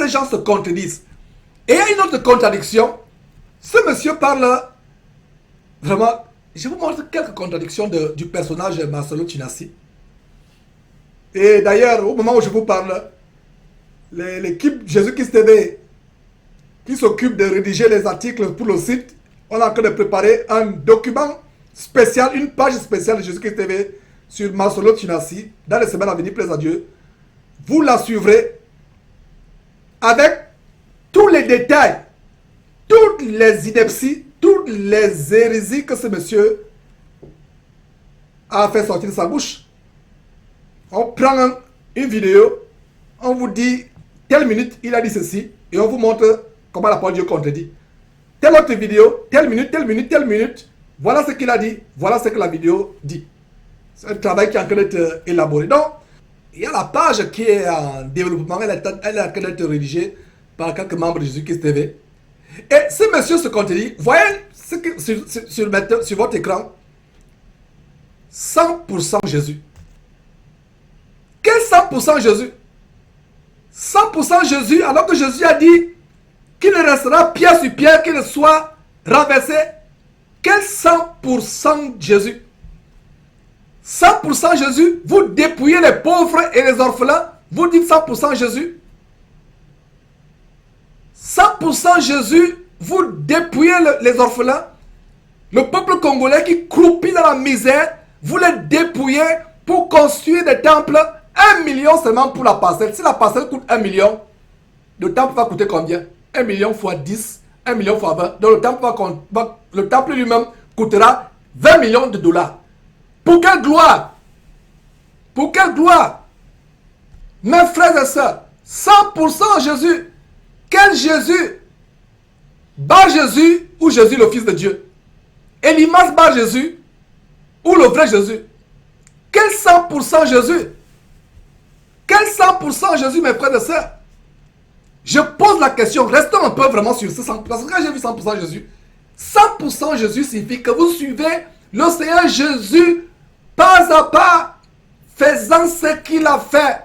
ces gens se contredisent. Et il y a une autre contradiction. Ce monsieur parle vraiment... Je vous montre quelques contradictions du personnage Marcelo Tinassi. Et d'ailleurs, au moment où je vous parle, l'équipe Jésus-Christ TV qui s'occupe de rédiger les articles pour le site, on est en train de préparer un document spécial, une page spéciale de Jésus-Christ TV sur Marcelo Tinassi dans les semaines à venir, plaise à Dieu. Vous la suivrez avec tous les détails, toutes les inepties, toutes les hérésies que ce monsieur a fait sortir de sa bouche. On prend une vidéo, on vous dit telle minute il a dit ceci et on vous montre comment la parole de Dieu contredit. Telle autre vidéo, telle minute, telle minute, telle minute, voilà ce qu'il a dit, voilà ce que la vidéo dit. C'est un travail qui est en train d'être élaboré. Donc, il y a la page qui est en développement, elle est en train d'être rédigée par quelques membres de Jésus-Christ TV. Et ce monsieur se contredit, voyez ce que, sur votre écran, 100% Jésus. Quel 100% Jésus? 100% Jésus, alors que Jésus a dit qu'il ne restera pierre sur pierre, qu'il ne soit renversé. Quel 100% Jésus? 100% Jésus, vous dépouillez les pauvres et les orphelins, vous dites 100% Jésus. 100% Jésus, vous dépouillez les orphelins. Le peuple congolais qui croupit dans la misère, vous les dépouillez pour construire des temples. 1 million seulement pour la parcelle. Si la parcelle coûte 1 million, le temple va coûter combien? 1 million fois 10, 1 million fois 20. Donc le temple lui-même coûtera 20 millions de dollars. Pour quelle gloire? Pour quelle gloire? Mes frères et sœurs, 100% Jésus. Quel Jésus? Bar Jésus ou Jésus le Fils de Dieu? Elimas Bar Jésus ou le vrai Jésus? Quel 100% Jésus? Quel 100% Jésus, mes frères et sœurs? Je pose la question, restons un peu vraiment sur ce 100%. Parce que quand j'ai vu 100% Jésus, 100% Jésus signifie que vous suivez le Seigneur Jésus pas à pas, faisant ce qu'il a fait.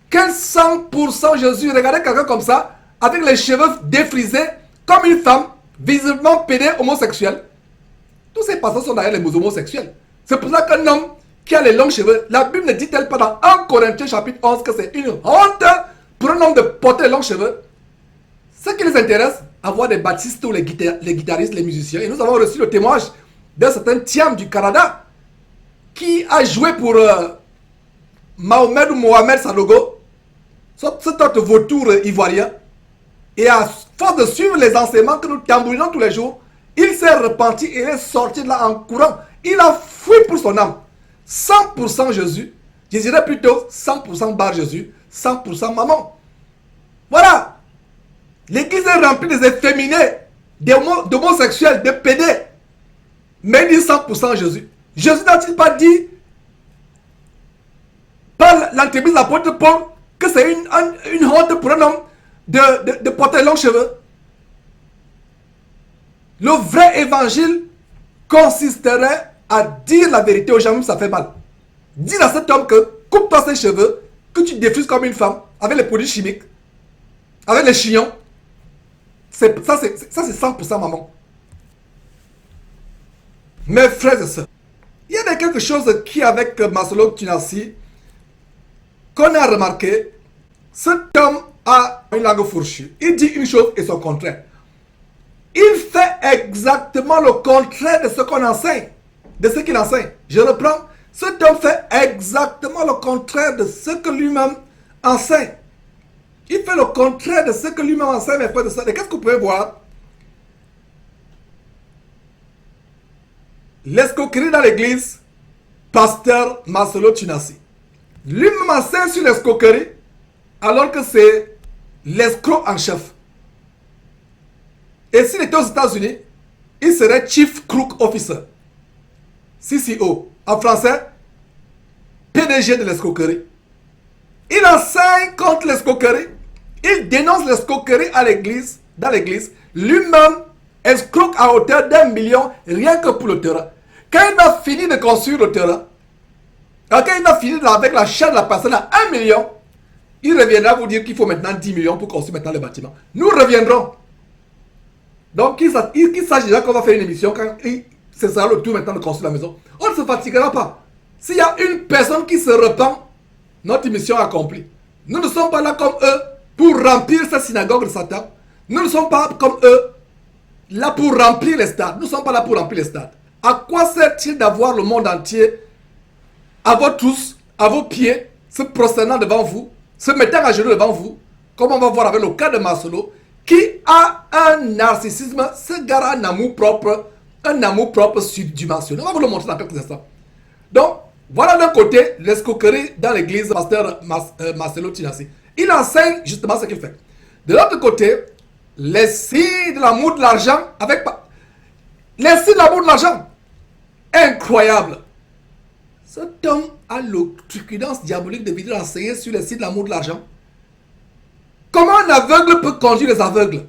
Quel 100% Jésus? Regardez quelqu'un comme ça, avec les cheveux défrisés, comme une femme, visiblement pédée homosexuelle. Tous ces passages sont derrière les homosexuels. C'est pour ça qu'un homme qui a les longs cheveux, la Bible ne dit-elle pas dans 1 Corinthiens chapitre 11 que c'est une honte pour un homme de porter les longs cheveux? Ce qui les intéresse, avoir des baptistes ou les guitaristes, les musiciens. Et nous avons reçu le témoignage d'un certain Thiam du Canada qui a joué pour Mahomet ou Mohamed Sanogo, cet autre vautour ivoirien. Et à force de suivre les enseignements que nous tambourinons tous les jours, il s'est repenti et est sorti de là en courant. Il a fui pour son âme. 100% Jésus, je dirais plutôt 100% Bar Jésus, 100% maman. Voilà. L'église est remplie des efféminés, d'homosexuels, de pédés. Mais il dit 100% Jésus. Jésus n'a-t-il pas dit par l'entreprise de l'apôtre Paul que c'est une honte pour un homme de porter longs cheveux? Le vrai évangile consisterait à dire la vérité aux gens, même ça fait mal. Dire à cet homme que coupe-toi ses cheveux, que tu diffuses comme une femme, avec les produits chimiques, avec les chignons. Ça c'est 100% maman. Mes frères et sœurs, il y a quelque chose qui, avec Marcelo Tinassi, qu'on a remarqué, cet homme a une langue fourchue. Il dit une chose et son contraire. Il fait exactement le contraire de ce qu'on enseigne, de ce qu'il enseigne. Je reprends. Cet homme fait exactement le contraire de ce que lui-même enseigne. Il fait le contraire de ce que lui-même enseigne, mes frères et sœurs. Et qu'est-ce que vous pouvez voir? L'escroquerie dans l'église, pasteur Marcelo Tinassi. Lui-même enseigne sur l'escroquerie, alors que c'est l'escroc en chef. Et s'il était aux États-Unis, il serait Chief Crook Officer. CCO. En français, PDG de l'escroquerie. Il enseigne contre l'escroquerie. Il dénonce l'escroquerie à l'église, dans l'église. Lui-même escroque à hauteur d'1 million rien que pour le terrain. Quand il va finir de construire le terrain, quand il va finir avec la chair de la personne à 1 million, Il reviendra vous dire qu'il faut maintenant 10 millions pour construire maintenant le bâtiment. Nous reviendrons. Donc, qu'il sache déjà qu'on va faire une émission quand ce sera le tour maintenant de construire la maison. On ne se fatiguera pas. S'il y a une personne qui se repent, notre mission est accomplie. Nous ne sommes pas là comme eux pour remplir cette synagogue de Satan. Nous ne sommes pas comme eux là pour remplir les stades. Nous ne sommes pas là pour remplir les stades. À quoi sert-il d'avoir le monde entier à vos tous, à vos pieds, se prosternant devant vous, se mettant à genoux devant vous, comme on va voir avec le cas de Maslow, qui a un narcissisme, ce gars a un amour propre surdimensionné. On va vous le montrer dans quelques instants. Donc, voilà d'un côté l'escroquerie dans l'église pasteur Marcelo Tinassi. Il enseigne justement ce qu'il fait. De l'autre côté, les signes de l'amour de l'argent avec... Les signes de l'amour de l'argent. Incroyable. Cet homme a l'outrecuidance diabolique de venir enseigner sur les signes de l'amour de l'argent. Comment un aveugle peut conduire les aveugles?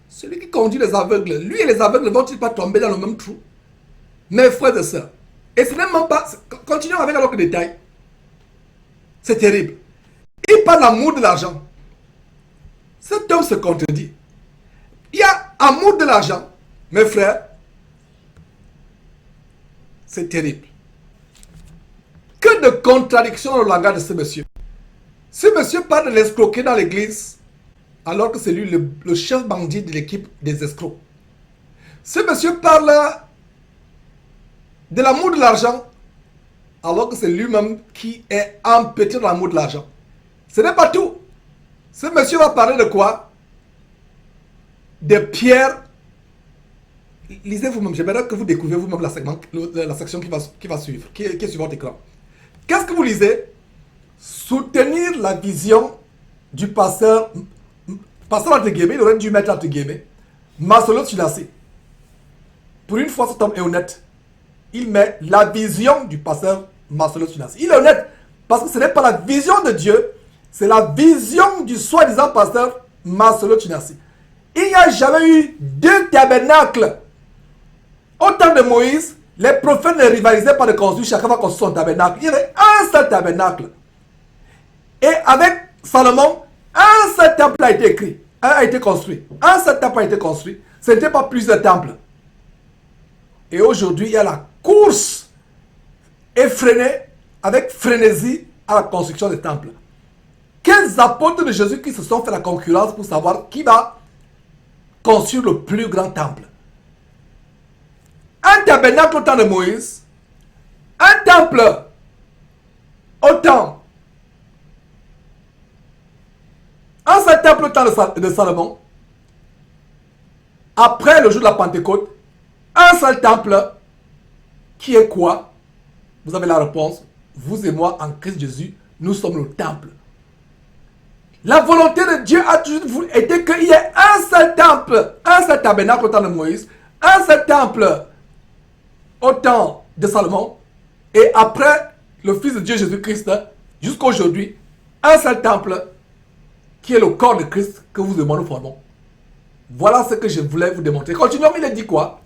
Celui qui conduit les aveugles, lui et les aveugles ne vont-ils pas tomber dans le même trou? Mes frères et sœurs. Et ce n'est même pas... Continuons avec un autre détail. C'est terrible. Il parle d'amour de l'argent. Cet homme se contredit. Il y a amour de l'argent. Mes frères, c'est terrible. Que de contradictions dans le langage de ce monsieur. Ce monsieur parle de l'escroquer dans l'église, alors que c'est lui le chef bandit de l'équipe des escrocs. Ce monsieur parle de l'amour de l'argent, alors que c'est lui-même qui est empêtré dans l'amour de l'argent. Ce n'est pas tout. Ce monsieur va parler de quoi? De Pierre. Lisez vous-même, j'aimerais que vous découvriez vous-même la section qui va suivre, qui est sur votre écran. Qu'est-ce que vous lisez? Soutenir la vision du pasteur entre guillemets, il aurait dû mettre entre guillemets, Marcelo Tinassi. Pour une fois, cet homme est honnête. Il met la vision du pasteur Marcelo Tinassi. Il est honnête, parce que ce n'est pas la vision de Dieu, c'est la vision du soi-disant pasteur Marcelo Tinassi. Il n'y a jamais eu deux tabernacles. Au temps de Moïse, les prophètes ne rivalisaient pas de construire, chacun va construire son tabernacle. Il y avait un seul tabernacle. Et avec Salomon, un seul temple a été construit. Un seul temple a été construit. Ce n'était pas plusieurs temples. Et aujourd'hui, il y a la course effrénée, avec frénésie, à la construction des temples. Quels apôtres de Jésus qui se sont fait la concurrence pour savoir qui va construire le plus grand temple? Un tabernacle au temps de Moïse, un temple au temps, un seul temple au temps de Salomon, après le jour de la Pentecôte, un seul temple qui est quoi? Vous avez la réponse. Vous et moi, en Christ Jésus, nous sommes le temple. La volonté de Dieu a toujours été qu'il y ait un seul temple, un seul tabernacle au temps de Moïse, un seul temple au temps de Salomon, et après le Fils de Dieu Jésus-Christ, jusqu'à aujourd'hui, un seul temple qui est le corps de Christ que vous et moi nous formons. Voilà ce que je voulais vous démontrer. Continuons, il a dit quoi?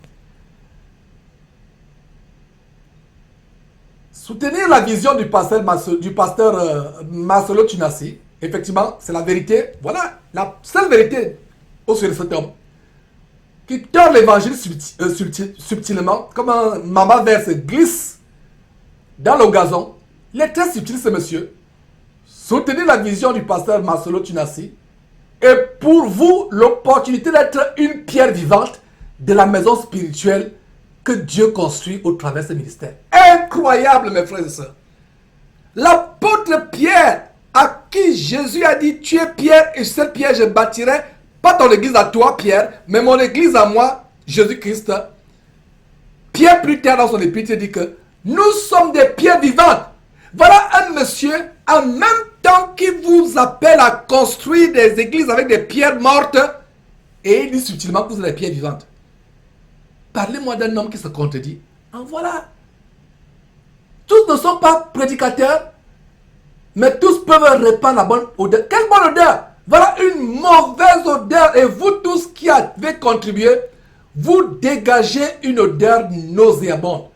Soutenir la vision du pasteur Marcelo Tinassi, effectivement, c'est la vérité. Voilà la seule vérité au sujet de cet homme qui tord l'évangile subtilement, comme un maman verse glisse dans le gazon. Il est très subtil, ce monsieur. Soutenir la vision du pasteur Marcelo Tinassi est pour vous l'opportunité d'être une pierre vivante de la maison spirituelle que Dieu construit au travers de ce ministère. Incroyable, mes frères et sœurs. L'apôtre Pierre, à qui Jésus a dit, tu es Pierre et cette pierre je bâtirai, pas ton église à toi Pierre, mais mon église à moi, Jésus-Christ. Pierre plus tard dans son épître dit que nous sommes des pierres vivantes. Voilà un monsieur en même temps qui vous appelle à construire des églises avec des pierres mortes et il dit subtilement que vous êtes des pierres vivantes. Parlez-moi d'un homme qui se contredit. En voilà. Tous ne sont pas prédicateurs, mais tous peuvent répandre la bonne odeur. Quelle bonne odeur! Voilà une mauvaise odeur. Et vous tous qui avez contribué, vous dégagez une odeur nauséabonde.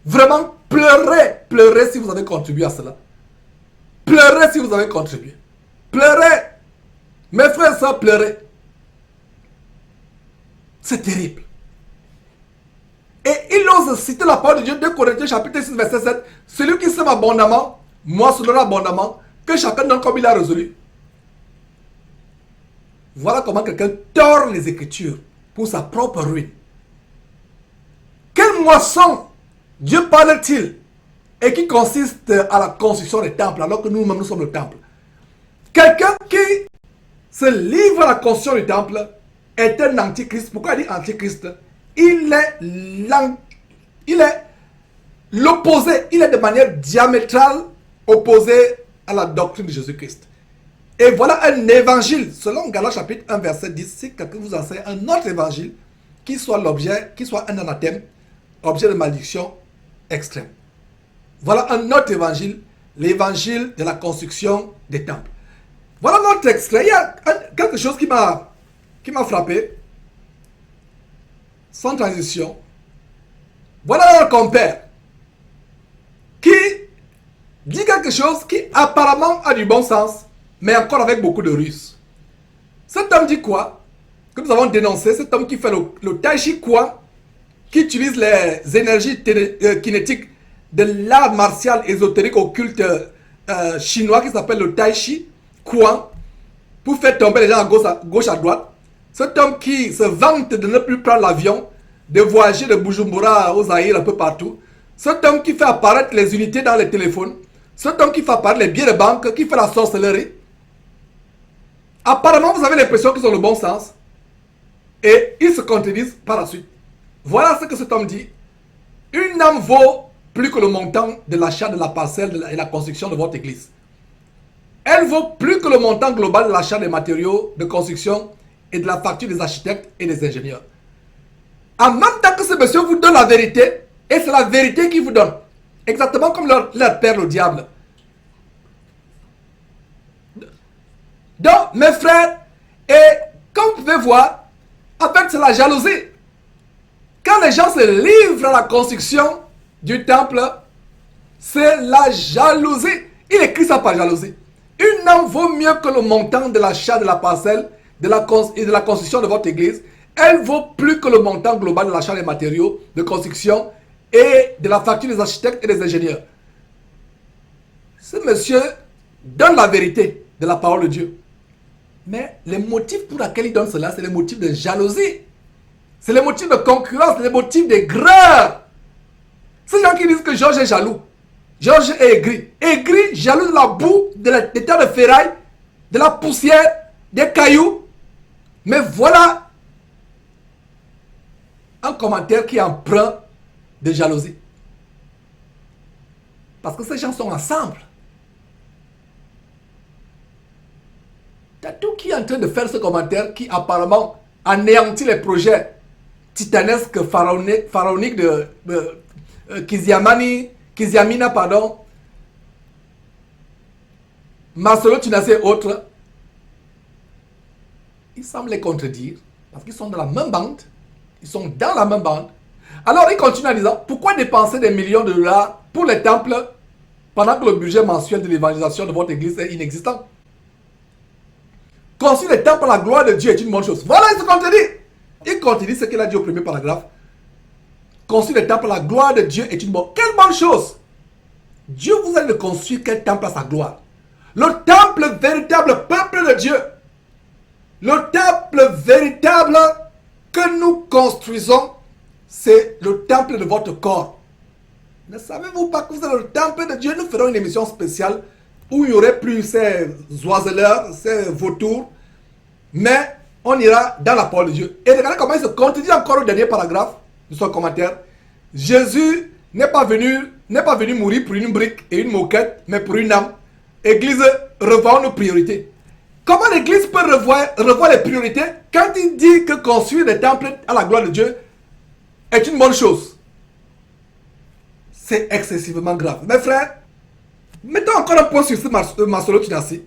Vraiment, pleurez si vous avez contribué à cela. Pleurez si vous avez contribué. Pleurez. Mes frères et sœurs, pleurez. C'est terrible. Et il ose citer la parole de Dieu, 2 Corinthiens chapitre 6, verset 7. Celui qui sème abondamment, moissonnera abondamment, que chacun donne comme il a résolu. Voilà comment quelqu'un tord les Écritures pour sa propre ruine. Quelle moisson Dieu parle-t-il et qui consiste à la construction des temples alors que nous-mêmes nous sommes le temple? Quelqu'un qui se livre à la construction du temple est un antichrist. Pourquoi il dit antichrist? Il est l'opposé, il est de manière diamétrale opposé à la doctrine de Jésus-Christ. Et voilà un évangile, selon Galates chapitre 1, verset 10, si quelqu'un vous enseigne un autre évangile qui soit l'objet, qui soit un anathème, objet de malédiction extrême. Voilà un autre évangile, l'évangile de la construction des temples. Voilà notre extrait. Il y a quelque chose qui m'a frappé, sans transition. Voilà un compère qui dit quelque chose qui apparemment a du bon sens, mais encore avec beaucoup de ruse. Cet homme dit quoi? Que nous avons dénoncé, cet homme qui fait le tai chi quoi, qui utilise les énergies kinétiques de l'art martial ésotérique occulte chinois qui s'appelle le tai chi quoi, pour faire tomber les gens à gauche à droite. Cet homme qui se vante de ne plus prendre l'avion, de voyager de Bujumbura au Zaïre un peu partout. Cet homme qui fait apparaître les unités dans les téléphones. Cet homme qui fait apparaître les billets de banque, qui fait la sorcellerie. Apparemment, vous avez l'impression qu'ils ont le bon sens. Et ils se contredisent par la suite. Voilà ce que cet homme dit. Une âme vaut plus que le montant de l'achat de la parcelle et la construction de votre église. Elle vaut plus que le montant global de l'achat des matériaux de construction et de la facture des architectes et des ingénieurs. En même temps que ce monsieur vous donne la vérité, et c'est la vérité qu'il vous donne. Exactement comme leur père le diable. Donc, mes frères, et comme vous pouvez voir, en fait, c'est la jalousie. Quand les gens se livrent à la construction du temple, c'est la jalousie. Il écrit ça par jalousie. Une âme vaut mieux que le montant de l'achat de la parcelle et de la construction de votre église. Elle vaut plus que le montant global de l'achat des matériaux de construction et de la facture des architectes et des ingénieurs. Ce monsieur donne la vérité de la parole de Dieu. Mais les motifs pour lesquels il donne cela, c'est les motifs de jalousie. C'est les motifs de concurrence, c'est les motifs d'aigreur. Ces gens qui disent que Georges est jaloux. Georges est aigri. Aigri, jaloux de la boue, des tas de ferraille, de la poussière, des cailloux. Mais voilà un commentaire qui est empreint de jalousie. Parce que ces gens sont ensemble. Tatou qui est en train de faire ce commentaire qui apparemment anéantit les projets titanesques pharaoniques de Kiziamina, Marcelo Tinassi et autres. Ils semblent les contredire parce qu'ils sont dans la même bande. Ils sont dans la même bande. Alors il continue en disant, pourquoi dépenser des millions de dollars pour les temples pendant que le budget mensuel de l'évangélisation de votre église est inexistant? Construire les temples à la gloire de Dieu est une bonne chose. Voilà, il se contredit. Il contredit ce qu'il a dit au premier paragraphe. Construire les temples à la gloire de Dieu est une bonne chose. Quelle bonne chose! Dieu vous aide de construire quel temple à sa gloire? Le temple véritable, peuple de Dieu. Le temple véritable que nous construisons, c'est le temple de votre corps. Ne savez-vous pas que vous êtes le temple de Dieu? Nous ferons une émission spéciale où il n'y aurait plus ces oiseleurs, ces vautours, mais on ira dans la parole de Dieu. Et regardez comment il se contredit encore au dernier paragraphe de son commentaire. Jésus n'est pas venu mourir pour une brique et une moquette, mais pour une âme. Église, revoyons nos priorités. Comment l'église peut revoir les priorités quand il dit que construire des temples à la gloire de Dieu est une bonne chose? C'est excessivement grave. Mes frères, mettons encore un point sur ce Marcelo Tinassi.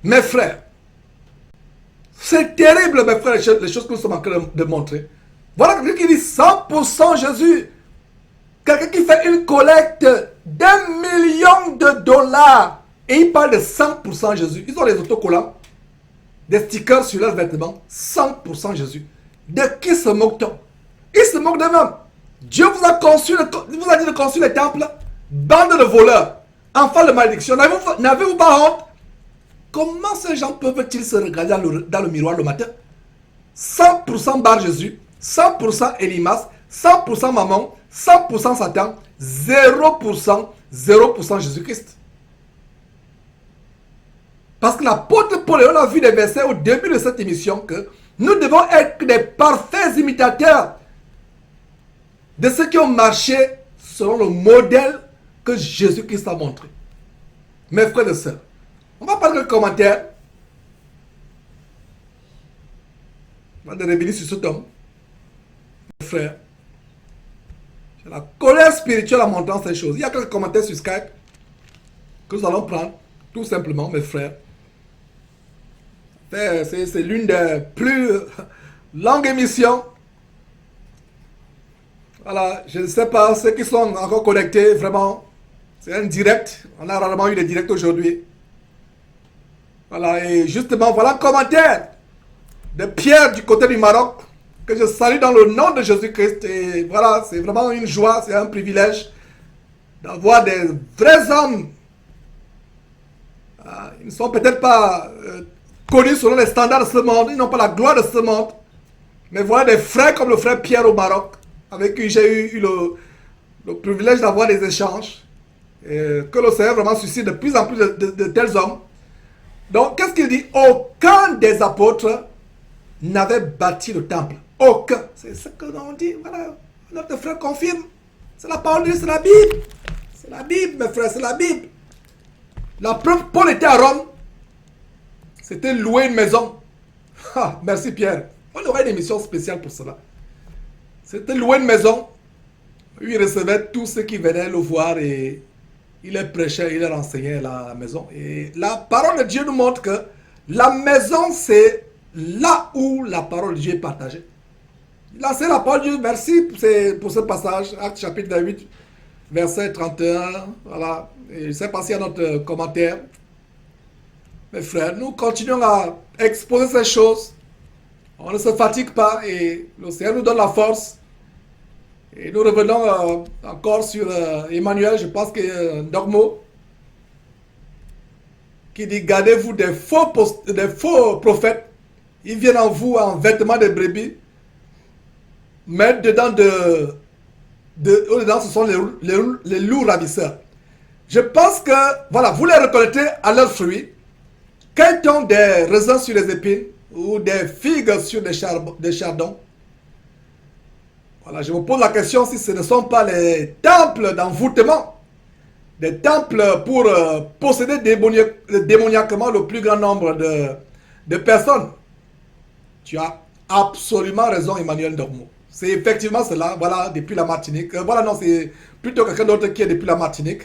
Mes frères, c'est terrible, mes frères, les choses que nous sommes en train de montrer. Voilà quelqu'un qui dit 100% Jésus. Quelqu'un qui fait une collecte d'1 million $50. Et ils parlent de 100% Jésus. Ils ont les autocollants, des stickers sur leurs vêtements. 100% Jésus. De qui se moque-t-on? Ils se moquent d'eux-mêmes. Dieu vous a dit de construire les temples. Bande de voleurs. Enfants de malédiction. N'avez-vous pas honte? Comment ces gens peuvent-ils se regarder dans le miroir le matin? 100% Bar Jésus, 100% Elimas, 100% Mammon, 100% Satan, 0% Jésus-Christ. Parce que l'apôtre Paul, on a vu des versets au début de cette émission que nous devons être des parfaits imitateurs de ceux qui ont marché selon le modèle que Jésus-Christ a montré. Mes frères et sœurs, on va parler de commentaires. On va revenir sur ce tome. Mes frères, c'est la colère spirituelle en montrant ces choses. Il y a quelques commentaires sur Skype que nous allons prendre, tout simplement, mes frères. C'est l'une des plus longues émissions. Voilà, je ne sais pas, ceux qui sont encore connectés, vraiment, c'est un direct. On a rarement eu des directs aujourd'hui. Voilà, et justement, voilà un commentaire de Pierre du côté du Maroc, que je salue dans le nom de Jésus-Christ. Et voilà, c'est vraiment une joie, c'est un privilège d'avoir des vrais hommes. Ils ne sont peut-être pas connus selon les standards de ce monde, ils n'ont pas la gloire de ce monde. Mais voilà des frères comme le frère Pierre au Maroc, avec qui j'ai eu le privilège d'avoir des échanges. Et que le Seigneur vraiment suscite de plus en plus de tels hommes. Donc, qu'est-ce qu'il dit? Aucun des apôtres n'avait bâti le temple. Aucun. C'est ce que l'on dit. Voilà. Notre frère confirme. C'est la parole de Dieu, c'est la Bible. C'est la Bible, mes frères, c'est la Bible. La preuve, Paul était à Rome. C'était louer une maison. Ah, merci Pierre. On aurait une émission spéciale pour cela. C'était louer une maison. Il recevait tous ceux qui venaient le voir et il les prêchait, il les enseignait à la maison. Et la parole de Dieu nous montre que la maison, c'est là où la parole de Dieu est partagée. Là, c'est la parole de Dieu. Merci pour ce passage. Acte chapitre 8, verset 31. Voilà. Et je ne sais pas s'il y a notre commentaire. Mes frères, nous continuons à exposer ces choses. On ne se fatigue pas et le Seigneur nous donne la force. Et nous revenons encore sur Emmanuel, je pense que Dormo, qui dit: gardez-vous des faux prophètes. Ils viennent en vous en vêtements de brebis, mais dedans ce sont les loups ravisseurs. Je pense que, voilà, vous les reconnaîtrez à leurs fruits. Quand ils ont des raisins sur les épines ou des figues sur des chardons, voilà, je me pose la question si ce ne sont pas les temples d'envoûtement, des temples pour posséder démoniaquement le plus grand nombre de personnes. Tu as absolument raison, Emmanuel Dormo. C'est effectivement cela, voilà, depuis la Martinique. Voilà, non, c'est plutôt quelqu'un d'autre qui est depuis la Martinique.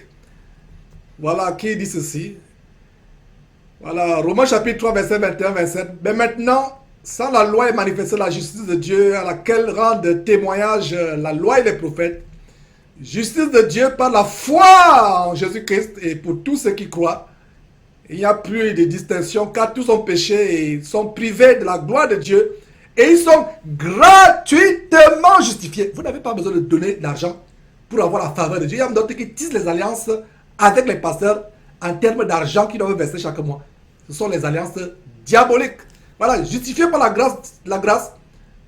Voilà, qui dit ceci. Voilà, Romains chapitre 3, verset 21-27. Mais maintenant, sans la loi est manifestée la justice de Dieu, à laquelle rendent témoignage la loi et les prophètes. Justice de Dieu par la foi en Jésus-Christ et pour tous ceux qui croient. Il n'y a plus de distinction car tous ont péché et sont privés de la gloire de Dieu. Et ils sont gratuitement justifiés. Vous n'avez pas besoin de donner de l'argent pour avoir la faveur de Dieu. Il y a d'autres qui tissent les alliances avec les pasteurs en termes d'argent qu'ils doivent verser chaque mois. Ce sont les alliances diaboliques. Voilà, justifiés par la grâce,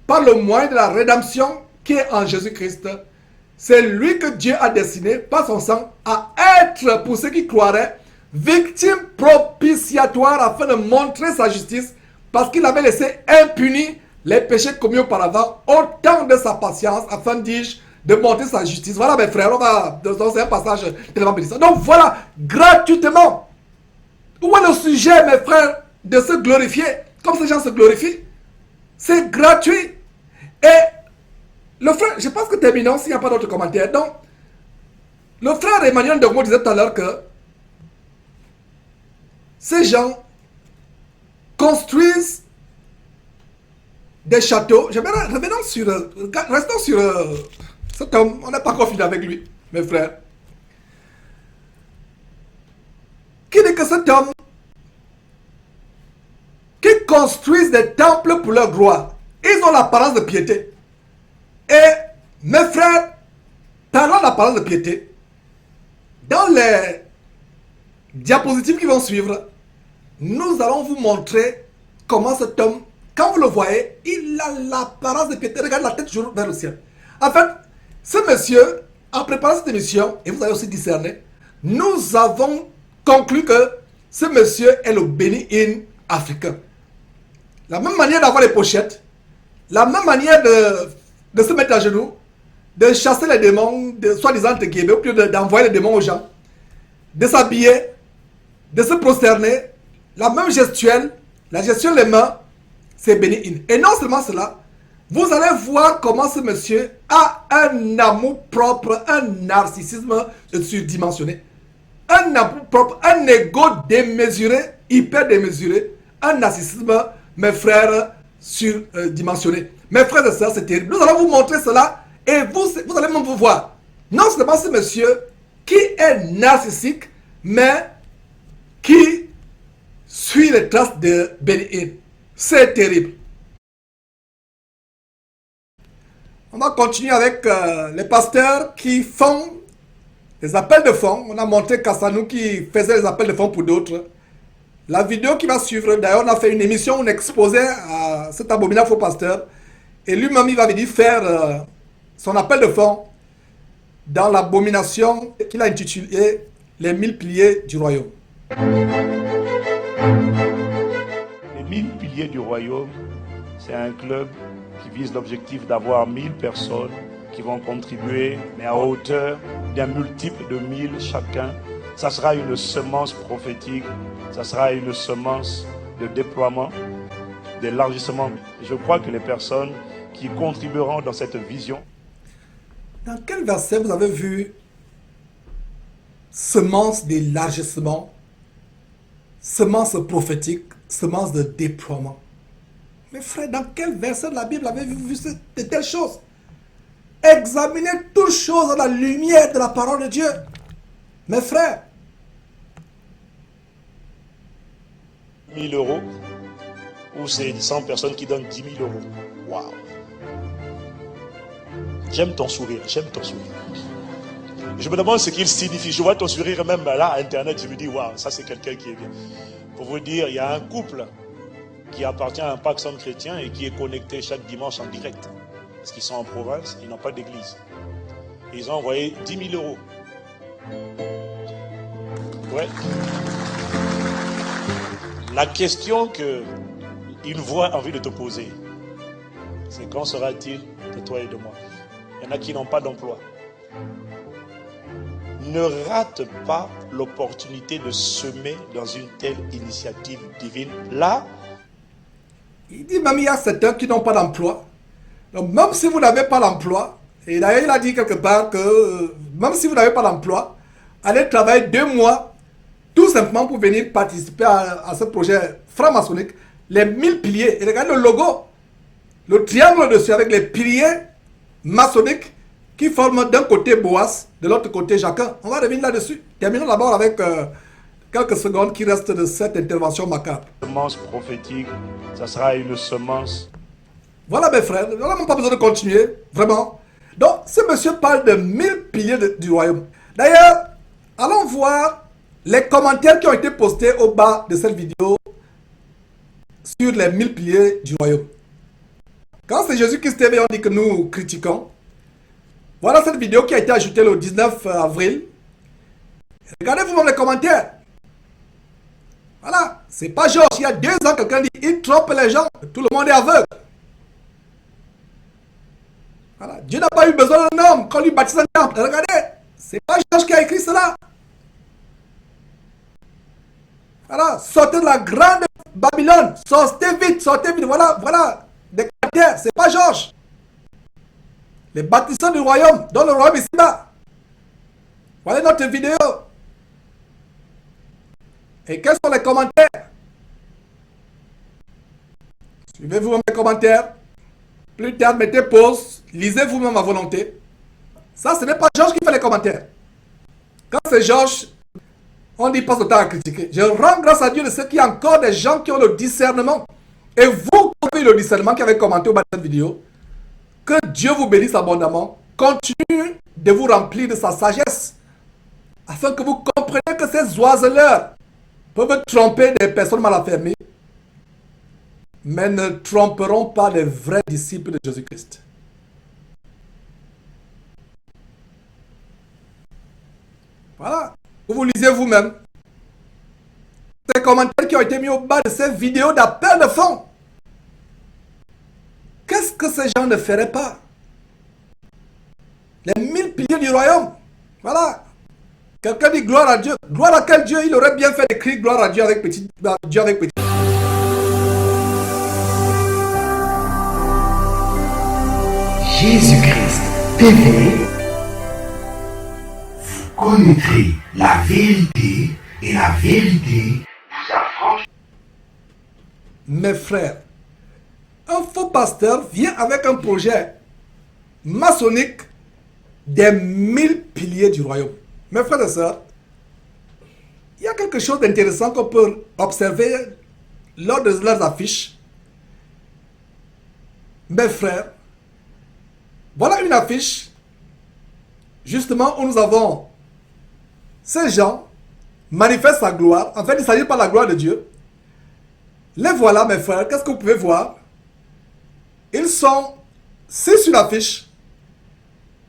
par le moyen de la rédemption qui est en Jésus-Christ. C'est lui que Dieu a destiné par son sang à être, pour ceux qui croiraient, victime propitiatoire afin de montrer sa justice, parce qu'il avait laissé impunis les péchés commis auparavant au temps de sa patience, afin, dis-je, de montrer sa justice. Voilà mes frères, c'est un passage tellement bénissant. Donc voilà, gratuitement. Où est le sujet, mes frères, de se glorifier comme ces gens se glorifient? C'est gratuit. Et le frère, je pense que terminons s'il n'y a pas d'autres commentaires. Donc, le frère Emmanuel Dormo disait tout à l'heure que ces gens construisent des châteaux. Revenons sur, restons sur cet homme. On n'a pas encore fini avec lui, mes frères. que cet homme qui construisent des temples pour leur gloire, ils ont l'apparence de piété. Et mes frères, parlant d'apparence de piété, dans les diapositives qui vont suivre, nous allons vous montrer comment cet homme, quand vous le voyez, il a l'apparence de piété. Regardez la tête toujours vers le ciel. En fait, ce monsieur, en préparant cette émission, et vous avez aussi discerné, nous avons conclu que ce monsieur est le Béni-In africain. La même manière d'avoir les pochettes, la même manière de se mettre à genoux, de chasser les démons, de soi-disant te guérir, au lieu d'envoyer les démons aux gens, de s'habiller, de se prosterner, la même gestuelle, la gestion des mains, c'est Béni-In. Et non seulement cela, vous allez voir comment ce monsieur a un amour propre, un narcissisme surdimensionné, un amour propre, un ego démesuré, hyper démesuré, un narcissisme, mes frères, surdimensionné. Mes frères et sœurs, c'est terrible. Nous allons vous montrer cela et vous allez même vous voir. Non seulement ce monsieur qui est narcissique, mais qui suit les traces de Béni-In. C'est terrible. On va continuer avec les pasteurs qui font des appels de fonds. On a montré Kassanou qui faisait les appels de fonds pour d'autres. La vidéo qui va suivre, d'ailleurs, on a fait une émission où on exposait à cet abominable faux pasteur. Et lui-même, il va venir faire son appel de fonds dans l'abomination qu'il a intitulée Les 1000 piliers du royaume. Les 1000 piliers du royaume, c'est un club qui vise l'objectif d'avoir 1000 personnes qui vont contribuer, mais à hauteur d'un multiple de 1000 chacun. Ça sera une semence prophétique, ça sera une semence de déploiement, d'élargissement. Je crois que les personnes qui contribueront dans cette vision. Dans quel verset vous avez vu semence d'élargissement, semence prophétique, semence de déploiement? Mes frères, dans quel verset de la Bible avez-vous vu de telles choses? Examinez toutes choses à la lumière de la parole de Dieu. Mes frères. 1000 euros, ou c'est 100 personnes qui donnent 10 000 euros. Waouh! J'aime ton sourire, j'aime ton sourire. Je me demande ce qu'il signifie. Je vois ton sourire même là, à Internet, je me dis, waouh, ça c'est quelqu'un qui est bien. Pour vous dire, il y a un couple qui appartient à un Paxson chrétien et qui est connecté chaque dimanche en direct. Parce qu'ils sont en province, ils n'ont pas d'église. Ils ont envoyé 10 000 euros. Ouais. La question qu'une voix a envie de te poser, c'est quand sera-t-il de toi et de moi? Il y en a qui n'ont pas d'emploi. Ne rate pas l'opportunité de semer dans une telle initiative divine. Là, il dit même il y a certains qui n'ont pas d'emploi. Donc même si vous n'avez pas d'emploi, et d'ailleurs il a dit quelque part que même si vous n'avez pas d'emploi, allez travailler 2 mois tout simplement pour venir participer à ce projet franc-maçonnique, les 1000 piliers. Et regardez le logo, le triangle dessus avec les piliers maçonniques qui forment d'un côté Boas, de l'autre côté Jacquin. On va revenir là-dessus. Terminons d'abord avec quelques secondes qui restent de cette intervention macabre. Semence prophétique, ça sera une semence. Voilà mes frères, on n'a même pas besoin de continuer, vraiment. Donc, ce monsieur parle de 1000 piliers du royaume. D'ailleurs, allons voir les commentaires qui ont été postés au bas de cette vidéo sur les 1000 piliers du royaume. Quand c'est Jésus-Christ TV, on dit que nous critiquons. Voilà cette vidéo qui a été ajoutée le 19 avril. Regardez vous-même les commentaires. Voilà, c'est pas Georges. Il y a 2 ans, quelqu'un dit il trompe les gens. Tout le monde est aveugle. Voilà. Dieu n'a pas eu besoin d'un homme quand lui bâtisse un temple. Regardez, c'est pas Georges qui a écrit cela. Voilà, sortez de la grande Babylone. Sortez vite, sortez vite. Voilà, voilà, des caractères. C'est pas Georges. Les bâtisseurs du royaume, dans le royaume ici-bas. Voilà notre vidéo. Et quels sont les commentaires? Suivez vous-même les commentaires. Plus tard, mettez pause. Lisez vous-même à volonté. Ça, ce n'est pas Georges qui fait les commentaires. Quand c'est Georges, On dit passe le temps à critiquer. Je rends grâce à Dieu de ce qu'il y a encore des gens qui ont le discernement. Et vous qui avez le discernement, qui avez commenté au bas de cette vidéo, que Dieu vous bénisse abondamment. Continue de vous remplir de sa sagesse, afin que vous compreniez que ces oiseleurs peuvent tromper des personnes mal affermies, mais ne tromperont pas les vrais disciples de Jésus-Christ. Voilà. Vous lisez vous-même. Ces commentaires qui ont été mis au bas de ces vidéos d'appel de fonds. Qu'est-ce que ces gens ne feraient pas? Les 1000 piliers du royaume. Voilà. Quelqu'un dit gloire à Dieu. Gloire à quel Dieu? Il aurait bien fait d'écrire gloire à Dieu avec petit. Dieu avec petit. Jésus-Christ TV, vous connaîtrez la vérité et la vérité vous affranchira. Mes frères, un faux pasteur vient avec un projet maçonnique des 1000 piliers du royaume. Mes frères et sœurs, il y a quelque chose d'intéressant qu'on peut observer lors de leurs affiches. Mes frères, voilà une affiche, justement, où nous avons ces gens manifestent sa gloire. En fait, il ne s'agit pas de la gloire de Dieu. Les voilà, mes frères, qu'est-ce que vous pouvez voir? Ils sont 6 sur l'affiche.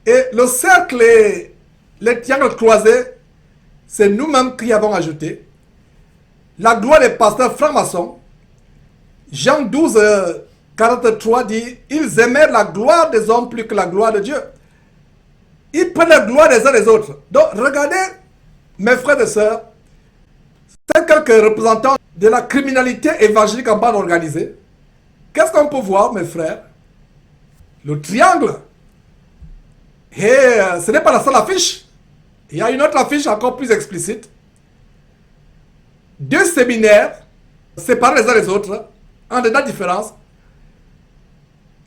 Et le cercle et les triangles croisés, c'est nous-mêmes qui avons ajouté. La gloire des pasteurs francs-maçons. Jean 12, 43 dit, ils aimèrent la gloire des hommes plus que la gloire de Dieu. Ils prennent la gloire des uns des autres. Donc, regardez, mes frères et sœurs, c'est quelques représentants de la criminalité évangélique en bande organisée. Qu'est-ce qu'on peut voir, mes frères? Le triangle. Et ce n'est pas la seule affiche. Il y a une autre affiche encore plus explicite. 2 séminaires séparés les uns des autres, en dedans différence.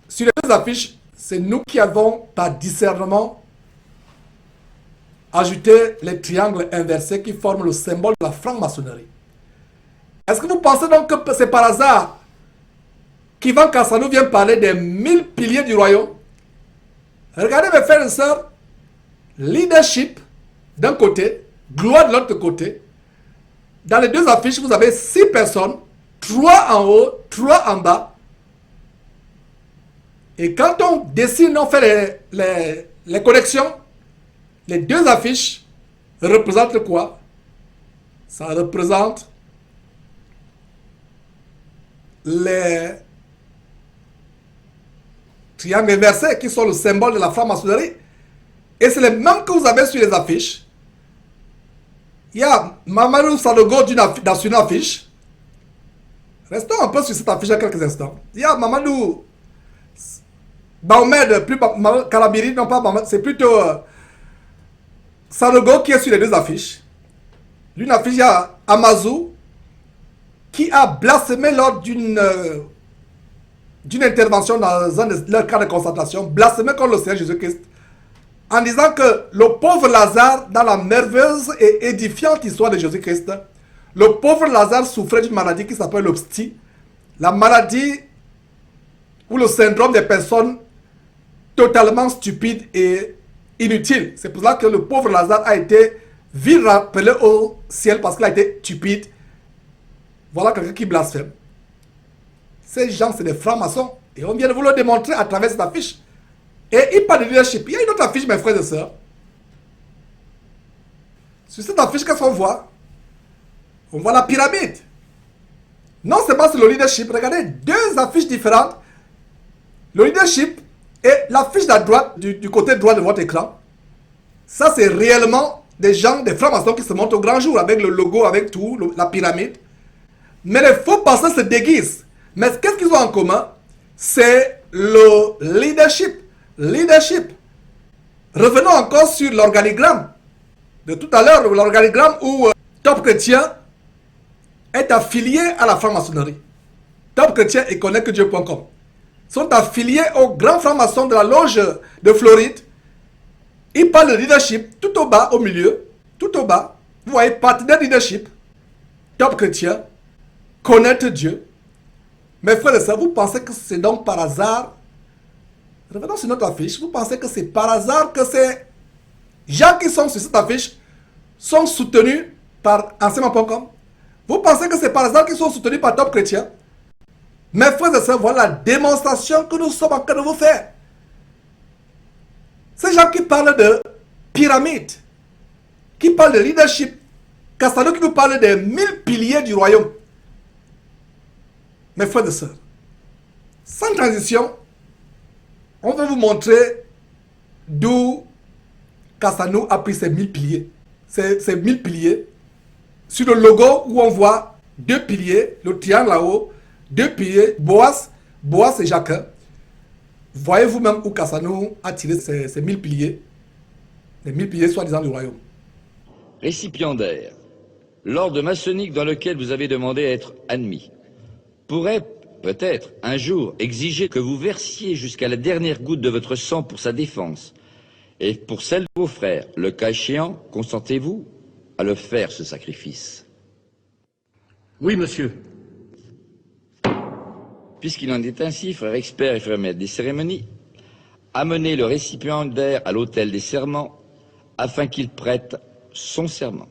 Sur les 2 affiches, c'est nous qui avons, par discernement, ajouté les triangles inversés qui forment le symbole de la franc-maçonnerie. Est-ce que vous pensez donc que c'est par hasard qu'Ivan Kassanou vient parler des 1000 piliers du royaume? Regardez mes frères et sœurs, leadership d'un côté, gloire de l'autre côté. Dans les 2 affiches, vous avez 6 personnes, 3 en haut, 3 en bas. Et quand on dessine, on fait les connexions, les 2 affiches représentent quoi? Ça représente les triangles inversés qui sont le symbole de la franc-maçonnerie. Et c'est les mêmes que vous avez sur les affiches. Il y a Mamadou Sanogo sur une affiche. Restons un peu sur cette affiche à quelques instants. Il y a Mamadou Baomed, plus Kalabiri, non pas Baomed, c'est plutôt Sanogo qui est sur les 2 affiches. L'une affiche, il y a Amazou qui a blasphémé lors d'une intervention dans un de leurs camps de concentration, blasphémé contre le Seigneur Jésus-Christ, en disant que le pauvre Lazare, dans la merveilleuse et édifiante histoire de Jésus-Christ, le pauvre Lazare souffrait d'une maladie qui s'appelle l'obstie, la maladie ou le syndrome des personnes totalement stupides et inutiles. C'est pour ça que le pauvre Lazare a été vite rappelé au ciel parce qu'il a été stupide. Voilà quelqu'un qui blasphème. Ces gens, c'est des francs-maçons. Et on vient de vous le démontrer à travers cette affiche. Et il parle de leadership. Il y a une autre affiche, mes frères et sœurs. Sur cette affiche, qu'est-ce qu'on voit? On voit la pyramide. Non seulement c'est le leadership. Regardez, 2 affiches différentes. Le leadership et l'affiche à droite, du côté droit de votre écran. Ça, c'est réellement des gens, des francs-maçons qui se montrent au grand jour avec le logo, avec tout, la pyramide. Mais les faux pasteurs se déguisent. Mais qu'est-ce qu'ils ont en commun? C'est le leadership. Leadership. Revenons encore sur l'organigramme. De tout à l'heure, l'organigramme où Top Chrétien est affilié à la franc-maçonnerie. Top Chrétien et connaîtquedieu.com sont affiliés au grand franc-maçon de la loge de Floride. Ils parlent de leadership tout au bas, au milieu, tout au bas. Vous voyez, partenaire leadership, top chrétien, connaître Dieu. Mes frères et sœurs, vous pensez que c'est donc par hasard, revenons sur notre affiche, vous pensez que c'est par hasard que ces gens qui sont sur cette affiche sont soutenus par enseignement.com? Vous pensez que c'est par hasard qu'ils sont soutenus par Top Chrétien? Mes frères et sœurs, voilà la démonstration que nous sommes en train de vous faire. Ces gens qui parlent de pyramide, qui parlent de leadership, Castano qui nous parle des 1000 piliers du royaume. Mes frères et sœurs, sans transition, on va vous montrer d'où Castano a pris ces 1000 piliers. Ces 1000 piliers. Sur le logo où on voit deux piliers, le triangle là-haut, deux piliers, Boaz et Jacques. Voyez vous-même où Castano a tiré ces 1000 piliers, les 1000 piliers soi-disant du royaume. Récipiendaire. L'ordre maçonnique dans lequel vous avez demandé à être admis pourrait peut-être un jour exiger que vous versiez jusqu'à la dernière goutte de votre sang pour sa défense et pour celle de vos frères. Le cas échéant, consentez-vous à le faire, ce sacrifice? Oui, monsieur. Puisqu'il en est ainsi, frères experts et frères maîtres des cérémonies, amenez le récipiendaire à l'autel des serments afin qu'il prête son serment.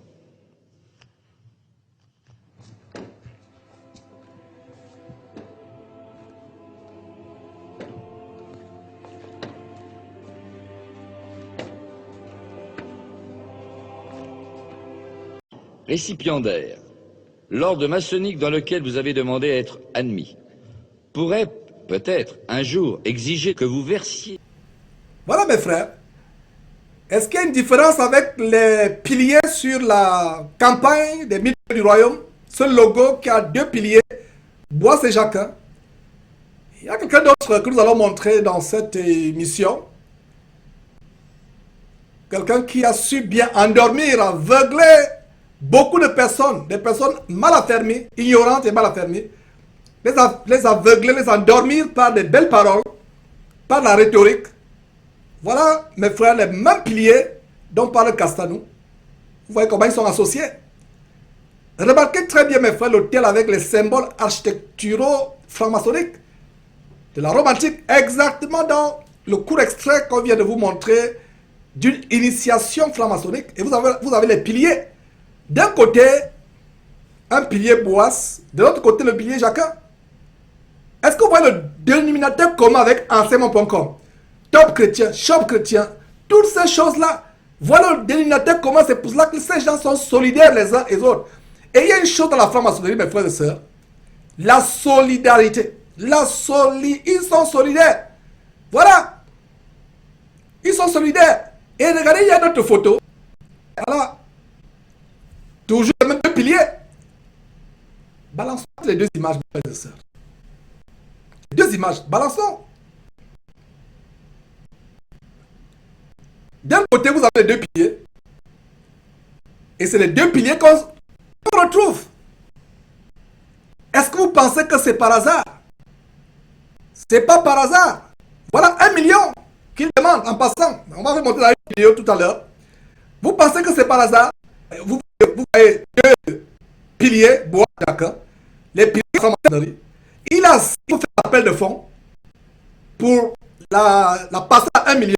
Récipiendaire. L'ordre maçonnique dans lequel vous avez demandé à être admis pourrait peut-être un jour exiger que vous versiez. Voilà mes frères. Est-ce qu'il y a une différence avec les piliers sur la campagne des 1000 piliers du royaume? Ce logo qui a deux piliers, Boaz et Jacques. Il y a quelqu'un d'autre que nous allons montrer dans cette émission. Quelqu'un qui a su bien endormir, aveugler beaucoup de personnes, des personnes mal affermies, ignorantes et mal affermies, les aveugler, les endormir par des belles paroles, par la rhétorique. Voilà, mes frères, les mêmes piliers dont parle Castano. Vous voyez comment ils sont associés. Remarquez très bien, mes frères, l'autel avec les symboles architecturaux franc-maçonniques de la Rome antique, exactement dans le court extrait qu'on vient de vous montrer d'une initiation franc-maçonnique. Et vous avez les piliers. D'un côté, un pilier Boaz, de l'autre côté, le pilier Jacques. Est-ce que vous voyez le dénominateur commun avec enseignement.com, Top Chrétien, Shop Chrétien, toutes ces choses-là? Voilà le dénominateur commun, c'est pour cela que ces gens sont solidaires les uns et les autres. Et il y a une chose dans la franc-maçonnerie, mes frères et sœurs, la solidarité. Ils sont solidaires. Voilà. Ils sont solidaires. Et regardez, il y a notre photo. Voilà. Toujours les mêmes deux piliers. Balançons les deux images, mes frères et sœurs. Les deux images, balançons. D'un côté, vous avez les deux piliers. Et c'est les deux piliers qu'on retrouve. Est-ce que vous pensez que c'est par hasard? C'est pas par hasard. Voilà 1 million qu'il demande en passant. On va vous montrer la vidéo tout à l'heure. Vous pensez que c'est par hasard? Vous voyez deux piliers, bois, d'accord. Les piliers de franc-maçonnerie. Il a fait appel de fonds pour la passer à 1 million.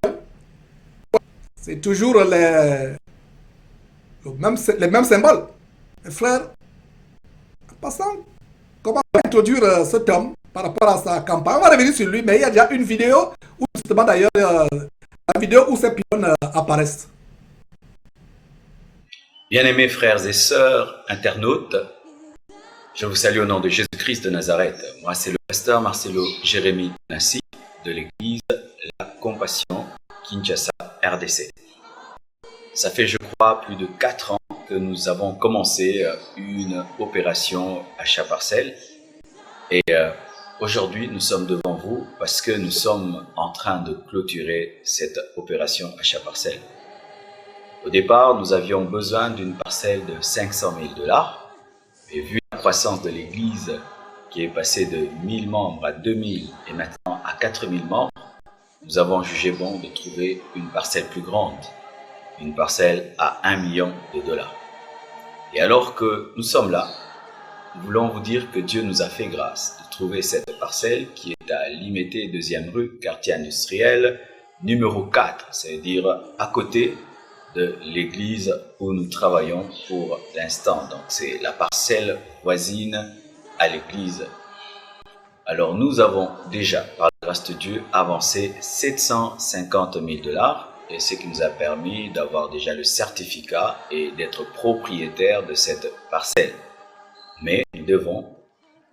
C'est toujours les mêmes symboles. Mes frères, en passant, comment introduire cet homme par rapport à sa campagne? On va revenir sur lui, mais il y a déjà une vidéo où, justement d'ailleurs, la vidéo où ces pylônes apparaissent. Bien-aimés frères et sœurs, internautes, je vous salue au nom de Jésus-Christ de Nazareth. Moi, c'est le pasteur Marcelo Jérémy Nassi de l'église La Compassion, Kinshasa, RDC. Ça fait, je crois, plus de 4 ans que nous avons commencé une opération achat parcelle. Et aujourd'hui, nous sommes devant vous parce que nous sommes en train de clôturer cette opération achat parcelle. Au départ, nous avions besoin d'une parcelle de 500 000 $. Et vu la croissance de l'église qui est passée de 1000 membres à 2000 et maintenant à 4000 membres, nous avons jugé bon de trouver une parcelle plus grande, une parcelle à 1 million $. Et alors que nous sommes là, nous voulons vous dire que Dieu nous a fait grâce de trouver cette parcelle qui est à Limété, 2e rue, quartier industriel, numéro 4, c'est-à-dire à côté de l'église où nous travaillons pour l'instant. Donc c'est la parcelle voisine à l'église. Alors nous avons déjà, par la grâce de Dieu, avancé 750 000 $, et ce qui nous a permis d'avoir déjà le certificat et d'être propriétaire de cette parcelle. Mais nous devons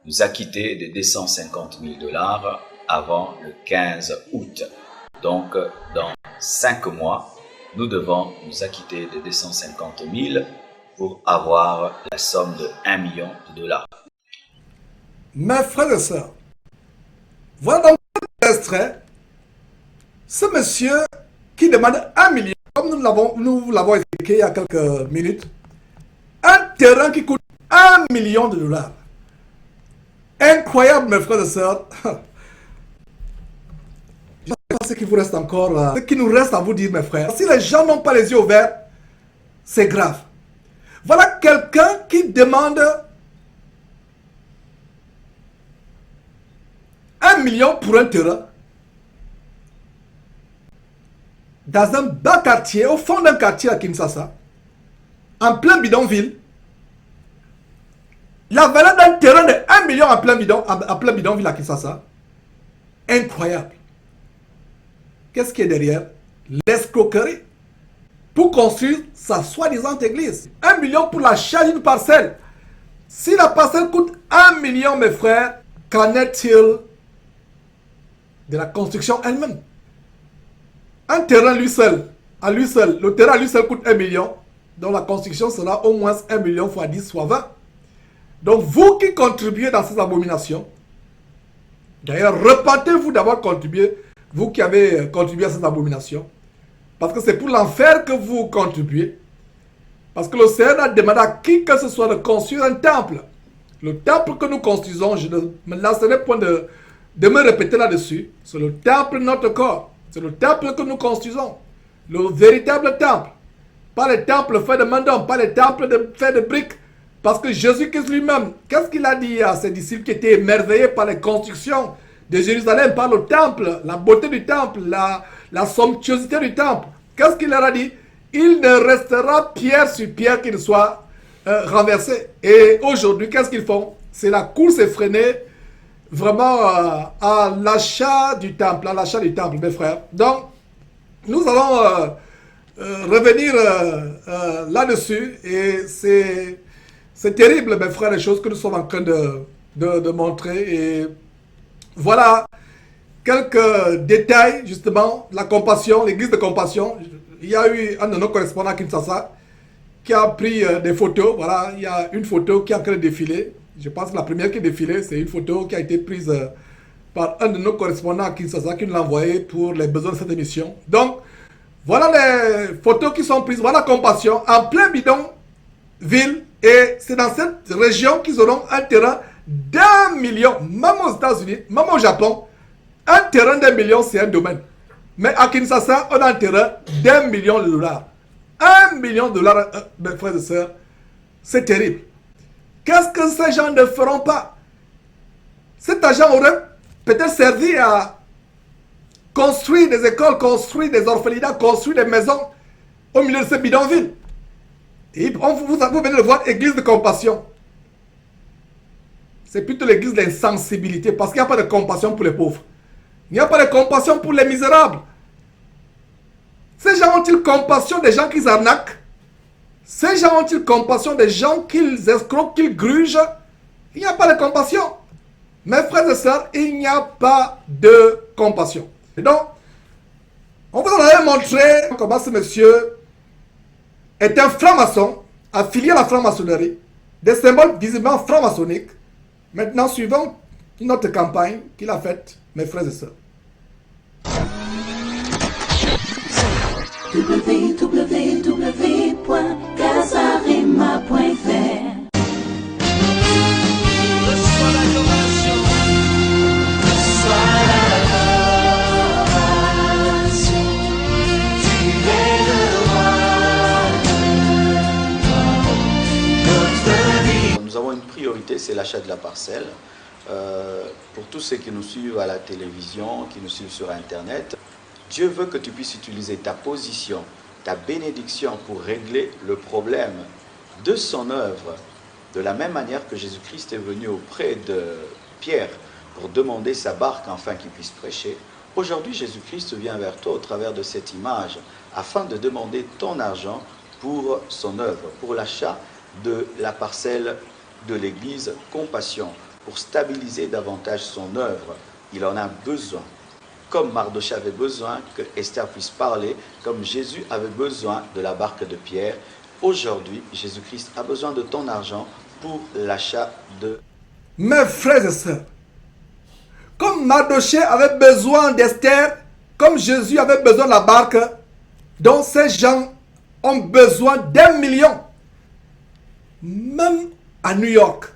nous acquitter de 250 000 $ avant le 15 août. Donc dans 5 mois, nous devons nous acquitter de 250 000 pour avoir la somme de 1 million de $. Mes frères et sœurs, voilà donc l'extrait. Ce monsieur qui demande 1 million, comme nous l'avons expliqué il y a quelques minutes, un terrain qui coûte 1 million de $. Incroyable, mes frères et sœurs. Je ne sais pas ce qui vous reste encore, ce qui nous reste à vous dire, mes frères. Si les gens n'ont pas les yeux ouverts, c'est grave. Voilà quelqu'un qui demande 1 million pour un terrain dans un bas quartier, au fond d'un quartier à Kinshasa, en plein bidonville. La valeur d'un terrain de 1 million en plein bidonville à Kinshasa. Incroyable. Qu'est-ce qui est derrière? L'escroquerie. Pour construire sa soi-disant église. 1 million pour l'achat d'une parcelle. Si la parcelle coûte 1 million, mes frères, qu'en est-il de la construction elle-même? Un terrain à lui seul, le terrain à lui seul coûte 1 million, donc la construction sera au moins 1 million fois 10 fois 20. Donc vous qui contribuez dans ces abominations, d'ailleurs repentez-vous d'avoir contribué, vous qui avez contribué à ces abominations, parce que c'est pour l'enfer que vous contribuez. Parce que le Seigneur a demandé à qui que ce soit de construire un temple. Le temple que nous construisons, je ne me lasserai point de me répéter là-dessus, c'est le temple de notre corps. C'est le temple que nous construisons. Le véritable temple. Pas le temple fait de main d'homme, pas le temple fait de briques. Parce que Jésus-Christ lui-même, qu'est-ce qu'il a dit à ses disciples qui étaient émerveillés par les constructions de Jérusalem, par le temple, la beauté du temple, la somptuosité du temple? Qu'est-ce qu'il leur a dit? Il ne restera pierre sur pierre qui ne soit renversé. Et aujourd'hui, qu'est-ce qu'ils font? C'est la course effrénée vraiment à l'achat du temple, mes frères. Donc, nous allons revenir là-dessus, et c'est terrible, mes frères, les choses que nous sommes en train de montrer. Et voilà quelques détails, justement, la compassion, l'église de compassion. Il y a eu un de nos correspondants à Kinshasa qui a pris des photos. Voilà, il y a une photo qui est en train de défiler. Je pense que la première qui est défilée, c'est une photo qui a été prise par un de nos correspondants à Kinshasa qui nous l'a envoyée pour les besoins de cette émission. Donc, voilà les photos qui sont prises. Voilà Compassion, en plein bidonville. Et c'est dans cette région qu'ils auront un terrain d'1 million. Même aux États-Unis, même au Japon, un terrain d'1 million, c'est un domaine. Mais à Kinshasa, on a un terrain d'1 million de $. 1 million de $, mes frères et sœurs, c'est terrible. Qu'est-ce que ces gens ne feront pas? Cet argent aurait peut-être servi à construire des écoles, construire des orphelinats, construire des maisons au milieu de ces bidonvilles. Et vous venez de voir, église de compassion. C'est plutôt l'église de l'insensibilité, parce qu'il n'y a pas de compassion pour les pauvres. Il n'y a pas de compassion pour les misérables. Ces gens ont-ils compassion des gens qu'ils arnaquent? Ces gens ont-ils compassion des gens qu'ils escroquent, qu'ils grugent? Il n'y a pas de compassion. Mes frères et sœurs, il n'y a pas de compassion. Et donc, on vous en avait montré comment ce monsieur est un franc-maçon, affilié à la franc-maçonnerie, des symboles visiblement franc-maçonniques. Maintenant, suivons notre campagne qu'il a faite, mes frères et sœurs. www.casarema.fr avons une priorité, c'est l'achat de la parcelle. Pour tous ceux qui nous suivent à la télévision, qui nous suivent sur Internet, Dieu veut que tu puisses utiliser ta position, ta bénédiction pour régler le problème de son œuvre. De la même manière que Jésus-Christ est venu auprès de Pierre pour demander sa barque afin qu'il puisse prêcher, aujourd'hui Jésus-Christ vient vers toi au travers de cette image afin de demander ton argent pour son œuvre, pour l'achat de la parcelle de l'église Compassion, pour stabiliser davantage son œuvre. Il en a besoin. Comme Mardochée avait besoin que Esther puisse parler, comme Jésus avait besoin de la barque de Pierre, aujourd'hui, Jésus-Christ a besoin de ton argent pour l'achat de... Mes frères et sœurs, comme Mardochée avait besoin d'Esther, comme Jésus avait besoin de la barque, donc ces gens ont besoin d'1 million. Même à New York,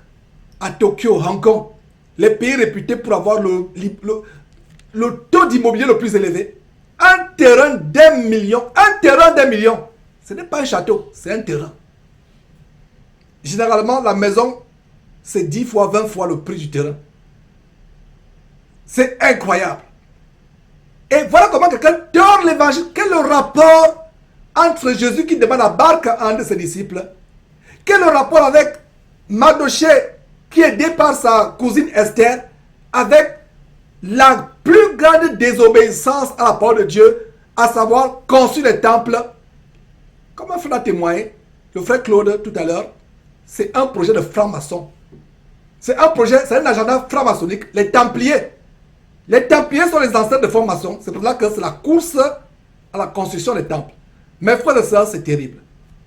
à Tokyo, Hong Kong, les pays réputés pour avoir le taux d'immobilier le plus élevé, un terrain d'1 million, ce n'est pas un château, c'est un terrain. Généralement, la maison, c'est 10 fois, 20 fois le prix du terrain. C'est incroyable. Et voilà comment quelqu'un tord l'évangile. Quel est le rapport entre Jésus qui demande la barque à un de ses disciples? Quel est le rapport avec Mardochée qui est aidé par sa cousine Esther avec la plus grande désobéissance à la parole de Dieu, à savoir construire les temples? Comme un frère a témoigné, le frère Claude tout à l'heure, c'est un projet de franc-maçon. C'est un projet, c'est un agenda franc-maçonnique. Les Templiers. Les Templiers sont les ancêtres de francs-maçons. C'est pour cela que c'est la course à la construction des temples. Mes frères et sœurs, c'est terrible.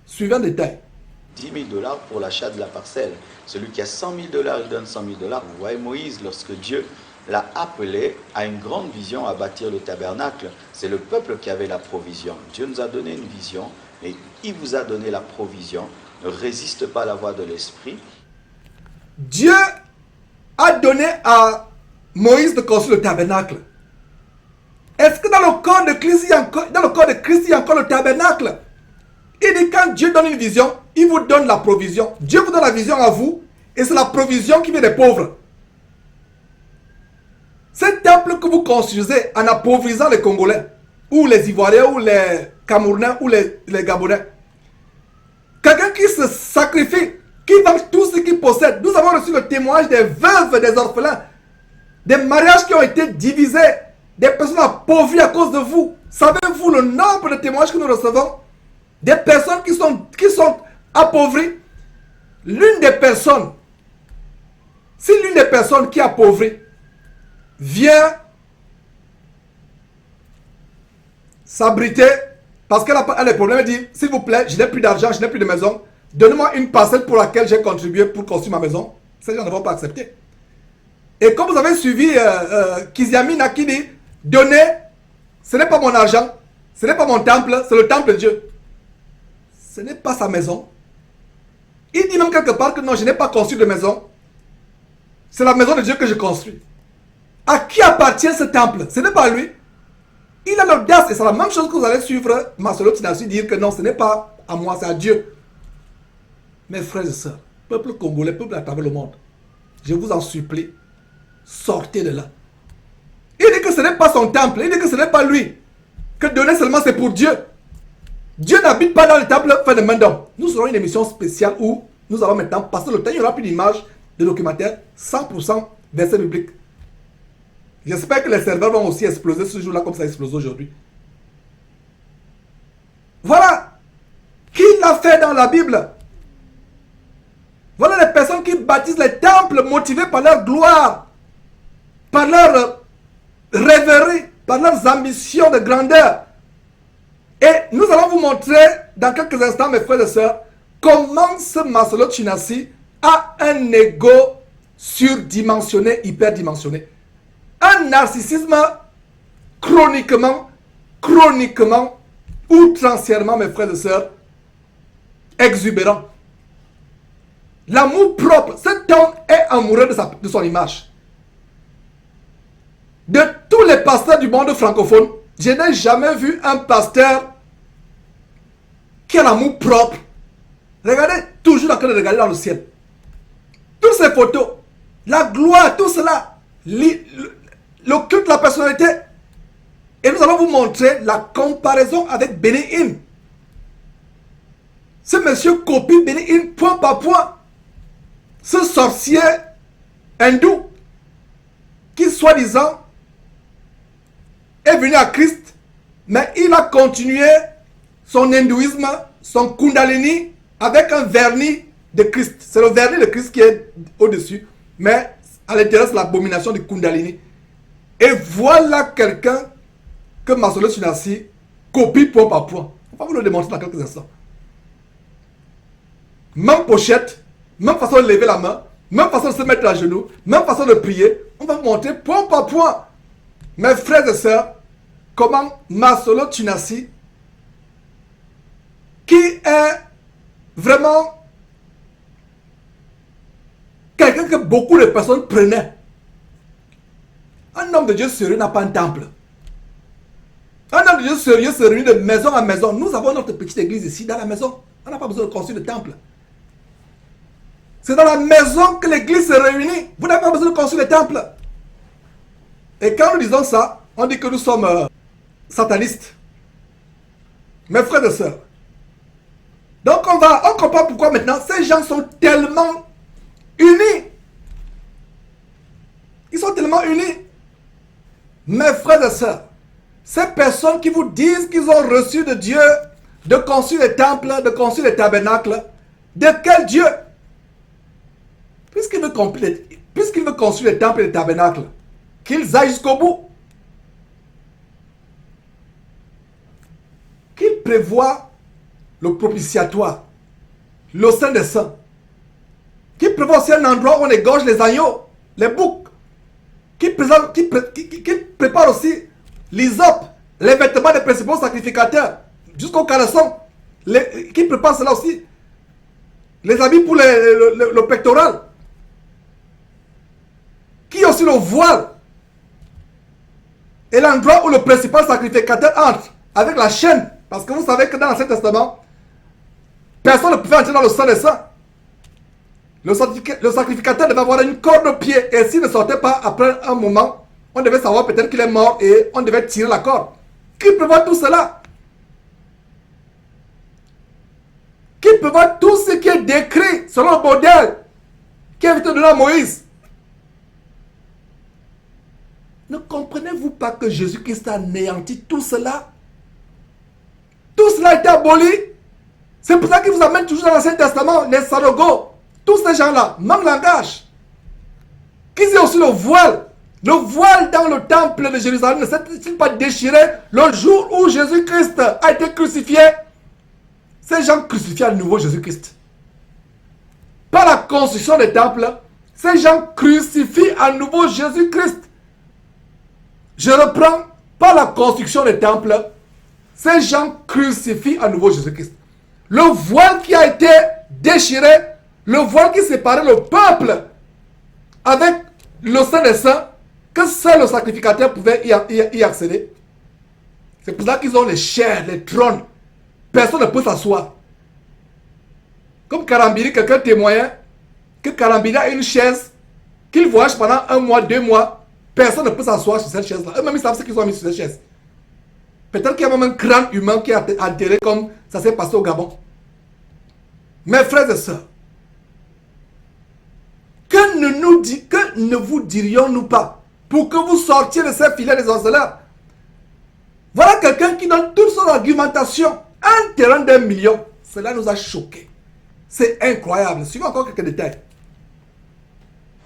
Suivez un détail. 10 000 $ pour l'achat de la parcelle. Celui qui a 100 000 $, il donne 100 000 $. Vous voyez Moïse, lorsque Dieu l'a appelé à une grande vision à bâtir le tabernacle, c'est le peuple qui avait la provision. Dieu nous a donné une vision et il vous a donné la provision. Ne résiste pas à la voix de l'Esprit. Dieu a donné à Moïse de construire le tabernacle. Est-ce que dans le corps de Christ, il y a encore le tabernacle? Il dit quand Dieu donne une vision, il vous donne la provision. Dieu vous donne la vision à vous et c'est la provision qui vient des pauvres. Ce temple que vous construisez en appauvrissant les Congolais, ou les Ivoiriens, ou les Camerounais, ou les Gabonais, quelqu'un qui se sacrifie, qui vend tout ce qu'il possède. Nous avons reçu le témoignage des veuves, des orphelins, des mariages qui ont été divisés, des personnes appauvries à cause de vous. Savez-vous le nombre de témoignages que nous recevons? Des personnes qui sont appauvries. L'une des personnes, si l'une des personnes qui est appauvrie vient s'abriter parce qu'elle a des problèmes, elle dit, s'il vous plaît, je n'ai plus d'argent, je n'ai plus de maison, donnez-moi une parcelle pour laquelle j'ai contribué pour construire ma maison. Ces gens ne vont pas accepter. Et comme vous avez suivi Kiziamina qui dit, donnez, ce n'est pas mon argent, ce n'est pas mon temple, c'est le temple de Dieu. Ce n'est pas sa maison. Il dit même quelque part que non, je n'ai pas construit de maison. C'est la maison de Dieu que je construis. À qui appartient ce temple? Ce n'est pas à lui. Il a l'audace, et c'est la même chose que vous allez suivre Marcelo Tinassi dire que non, ce n'est pas à moi, c'est à Dieu. Mes frères et sœurs, peuple congolais, peuple à travers le monde, je vous en supplie, sortez de là. Il dit que ce n'est pas son temple, il dit que ce n'est pas lui. Que donner seulement c'est pour Dieu. Dieu n'habite pas dans le temple fait de main d'homme. Nous aurons une émission spéciale où nous allons maintenant passer le temps, il n'y aura plus d'images, de documentaires, 100% versets bibliques. J'espère que les serveurs vont aussi exploser ce jour-là comme ça explose aujourd'hui. Voilà. Qui l'a fait dans la Bible? Voilà les personnes qui bâtissent les temples motivés par leur gloire, par leur rêverie, par leurs ambitions de grandeur. Et nous allons vous montrer dans quelques instants, mes frères et sœurs, comment ce Marcelo Tinassi a un ego surdimensionné, hyperdimensionné. Un narcissisme chroniquement, outrancièrement, mes frères et sœurs, exubérant. L'amour propre, cet homme est amoureux de son image. De tous les pasteurs du monde francophone, je n'ai jamais vu un pasteur qui a l'amour propre. Regardez, toujours en train de regarder dans le ciel. ces photos, la gloire, tout cela, le culte de la personnalité. Et nous allons vous montrer la comparaison avec Benny Hinn. Ce monsieur copie Benny Hinn point par point. Ce sorcier hindou qui, soi-disant, est venu à Christ, mais il a continué son hindouisme, son kundalini, avec un vernis de Christ. C'est le vernis de Christ qui est au-dessus, mais à l'intérieur, c'est l'abomination du kundalini. Et voilà quelqu'un que Masolo Tsunasi copie point par point. On va vous le démontrer dans quelques instants. Même pochette, même façon de lever la main, même façon de se mettre à genoux, même façon de prier. On va vous montrer point par point, mes frères et sœurs, comment Masolo Tsunasi, qui est vraiment quelqu'un que beaucoup de personnes prenaient. Un homme de Dieu sérieux n'a pas un temple. Un homme de Dieu sérieux se réunit de maison à maison. Nous avons notre petite église ici, dans la maison. On n'a pas besoin de construire de temple. C'est dans la maison que l'église se réunit. Vous n'avez pas besoin de construire de temple. Et quand nous disons ça, on dit que nous sommes satanistes. Mes frères et sœurs. Donc on comprend pourquoi maintenant ces gens sont tellement unis. Ils sont tellement unis. Mes frères et sœurs, ces personnes qui vous disent qu'ils ont reçu de Dieu de construire les temples, de construire les tabernacles, de quel Dieu? Puisqu'il veut construire les temples et les tabernacles, qu'ils aillent jusqu'au bout. Qu'il prévoit le propitiatoire, le Saint des Saints. Qu'il prévoit aussi un endroit où on égorge les agneaux, les boucs. Qu'il prépare aussi l'hysope, les vêtements des principaux sacrificateurs, jusqu'au caleçon. Qu'il prépare cela aussi. Les habits pour le pectoral. Qui aussi le voile. Et l'endroit où le principal sacrificateur entre, avec la chaîne. Parce que vous savez que dans l'Ancien Testament, personne ne pouvait entrer dans le sang des saints. Le sacrificateur devait avoir une corde au pied. Et s'il ne sortait pas après un moment, on devait savoir peut-être qu'il est mort et on devait tirer la corde. Qui prévoit tout cela? Qui prévoit tout ce qui est décrit selon le modèle qui a été donné à Moïse? Ne comprenez-vous pas que Jésus-Christ a anéanti tout cela? Tout cela a été aboli. C'est pour ça qu'il vous amène toujours dans l'Ancien Testament, les Sadogos. Tous ces gens-là, même langage. Qu'ils aient aussi le voile. Le voile dans le temple de Jérusalem ne s'est-il pas déchiré le jour où Jésus-Christ a été crucifié? Ces gens crucifient à nouveau Jésus-Christ. Par la construction des temples, ces gens crucifient à nouveau Jésus-Christ. Je reprends, par la construction des temples, ces gens crucifient à nouveau Jésus-Christ. Le voile qui a été déchiré, le voile qui séparait le peuple avec le Saint des Saints, que seul le sacrificateur pouvait y accéder. C'est pour ça qu'ils ont les chairs, les trônes. Personne ne peut s'asseoir. Comme Karambiri, quelqu'un témoignait que Karambiri a une chaise qu'il voyage pendant 1 mois, 2 mois. Personne ne peut s'asseoir sur cette chaise-là. Eux-mêmes, ils savent ce qu'ils ont mis sur cette chaise. Peut-être qu'il y a même un crâne humain qui est enterré comme ça s'est passé au Gabon. Mes frères et sœurs, que ne vous dirions-nous pas pour que vous sortiez de ces filets des sorceleurs? Voilà quelqu'un qui donne toute son argumentation. Un terrain d'1 million. Cela nous a choqués. C'est incroyable. Suivons encore quelques détails.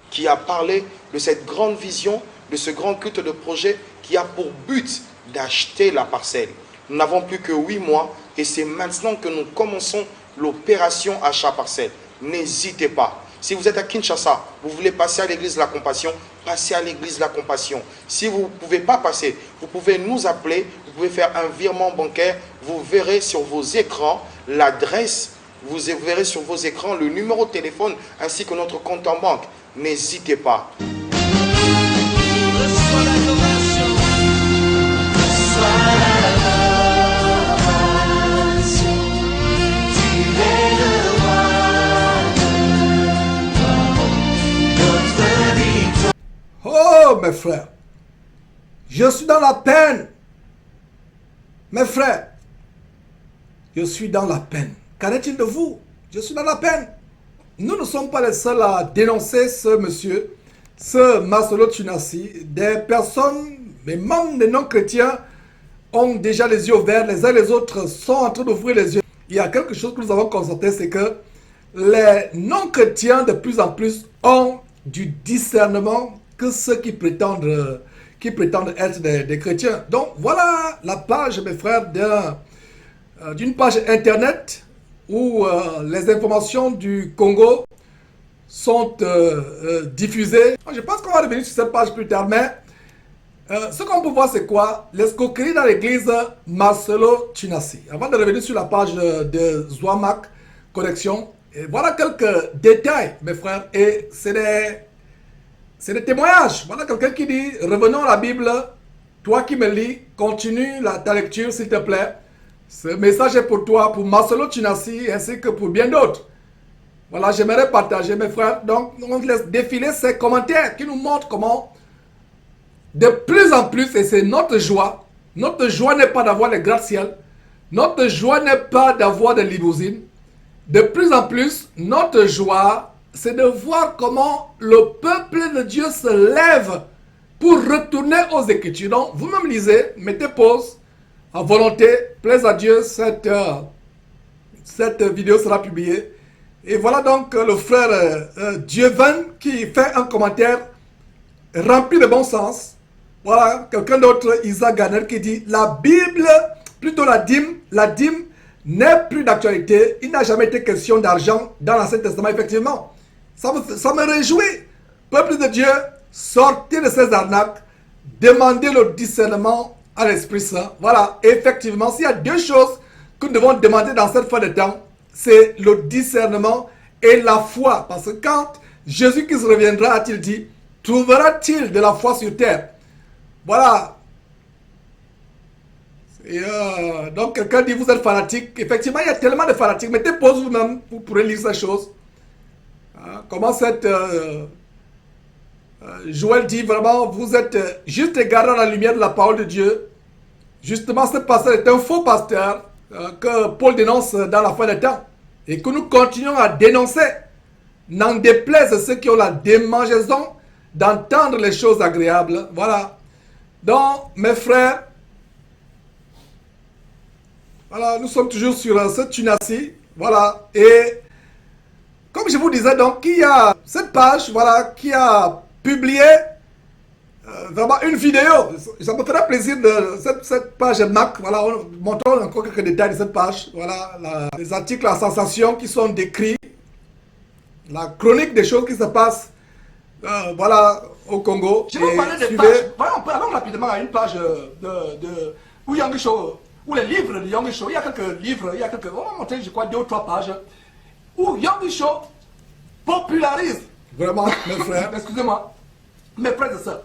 Qui a parlé de cette grande vision, de ce grand culte de projet qui a pour but d'acheter la parcelle. Nous n'avons plus que 8 mois et c'est maintenant que nous commençons l'opération achat parcelle. N'hésitez pas. Si vous êtes à Kinshasa, vous voulez passer à l'église de la compassion, passez à l'église de la compassion. Si vous ne pouvez pas passer, vous pouvez nous appeler, vous pouvez faire un virement bancaire, vous verrez sur vos écrans l'adresse, vous verrez sur vos écrans le numéro de téléphone ainsi que notre compte en banque. N'hésitez pas. mes frères. Je suis dans la peine. Mes frères, je suis dans la peine. Qu'en est-il de vous? Je suis dans la peine. Nous ne sommes pas les seuls à dénoncer ce monsieur, ce Marcelo Tunasi. Des personnes, des membres des non-chrétiens ont déjà les yeux ouverts. Les uns et les autres sont en train d'ouvrir les yeux. Il y a quelque chose que nous avons constaté, c'est que les non-chrétiens de plus en plus ont du discernement que ceux qui prétendent être des chrétiens. Donc voilà la page, mes frères, d'une page internet où les informations du Congo sont diffusées. Je pense qu'on va revenir sur cette page plus tard, mais ce qu'on peut voir, c'est quoi? L'escroquerie dans l'église Marcelo Tunasi. Avant de revenir sur la page de Zouamak Connexion, et voilà quelques détails, mes frères, et c'est des témoignages. Voilà quelqu'un qui dit, revenons à la Bible, toi qui me lis, continue ta lecture s'il te plaît. Ce message est pour toi, pour Marcelo Tunasi, ainsi que pour bien d'autres. Voilà, j'aimerais partager, mes frères. Donc, on laisse défiler ces commentaires qui nous montrent comment, de plus en plus, et c'est notre joie n'est pas d'avoir les gratte-ciel, notre joie n'est pas d'avoir des limousines. De plus en plus, notre joie, c'est de voir comment le peuple de Dieu se lève pour retourner aux Écritures. Donc, vous-même lisez, mettez pause, à volonté, plaise à Dieu, cette vidéo sera publiée. Et voilà donc le frère Dieven qui fait un commentaire rempli de bon sens. Voilà, quelqu'un d'autre, Isaac Garner, qui dit, la Bible, plutôt la dîme n'est plus d'actualité. Il n'a jamais été question d'argent dans l'Ancien Testament, effectivement. Ça me réjouit. Peuple de Dieu, sortez de ces arnaques, demandez le discernement à l'Esprit Saint. Voilà, effectivement, s'il y a deux choses que nous devons demander dans cette fin de temps, c'est le discernement et la foi. Parce que quand Jésus-Christ reviendra, a-t-il dit, trouvera-t-il de la foi sur terre? Voilà. Et donc quelqu'un dit, vous êtes fanatique. Effectivement, il y a tellement de fanatiques. Mettez pause vous-même, vous pourrez lire ces choses. Comment cette Joël dit vraiment, vous êtes juste égaré à la lumière de la parole de Dieu. Justement, ce pasteur est un faux pasteur que Paul dénonce dans la fin des temps. Et que nous continuons à dénoncer. N'en déplaise ceux qui ont la démangeaison d'entendre les choses agréables. Voilà. Donc, mes frères, voilà, nous sommes toujours sur ce Tunasi. Voilà. Et comme je vous disais, donc, il y a cette page, voilà, qui a publié vraiment une vidéo. Ça me ferait plaisir de cette page Mac. Voilà, montrons encore quelques détails de cette page. Voilà, les articles à sensation qui sont décrits, la chronique des choses qui se passent, voilà, au Congo. Je vais parler des pages. Allons rapidement à une page où Yang Show, où les livres de Yang Show, il y a quelques livres, on va montrer, je crois, 2 ou 3 pages, où Yang Show popularise. Vraiment, mes frères. Excusez-moi, mes frères et sœurs.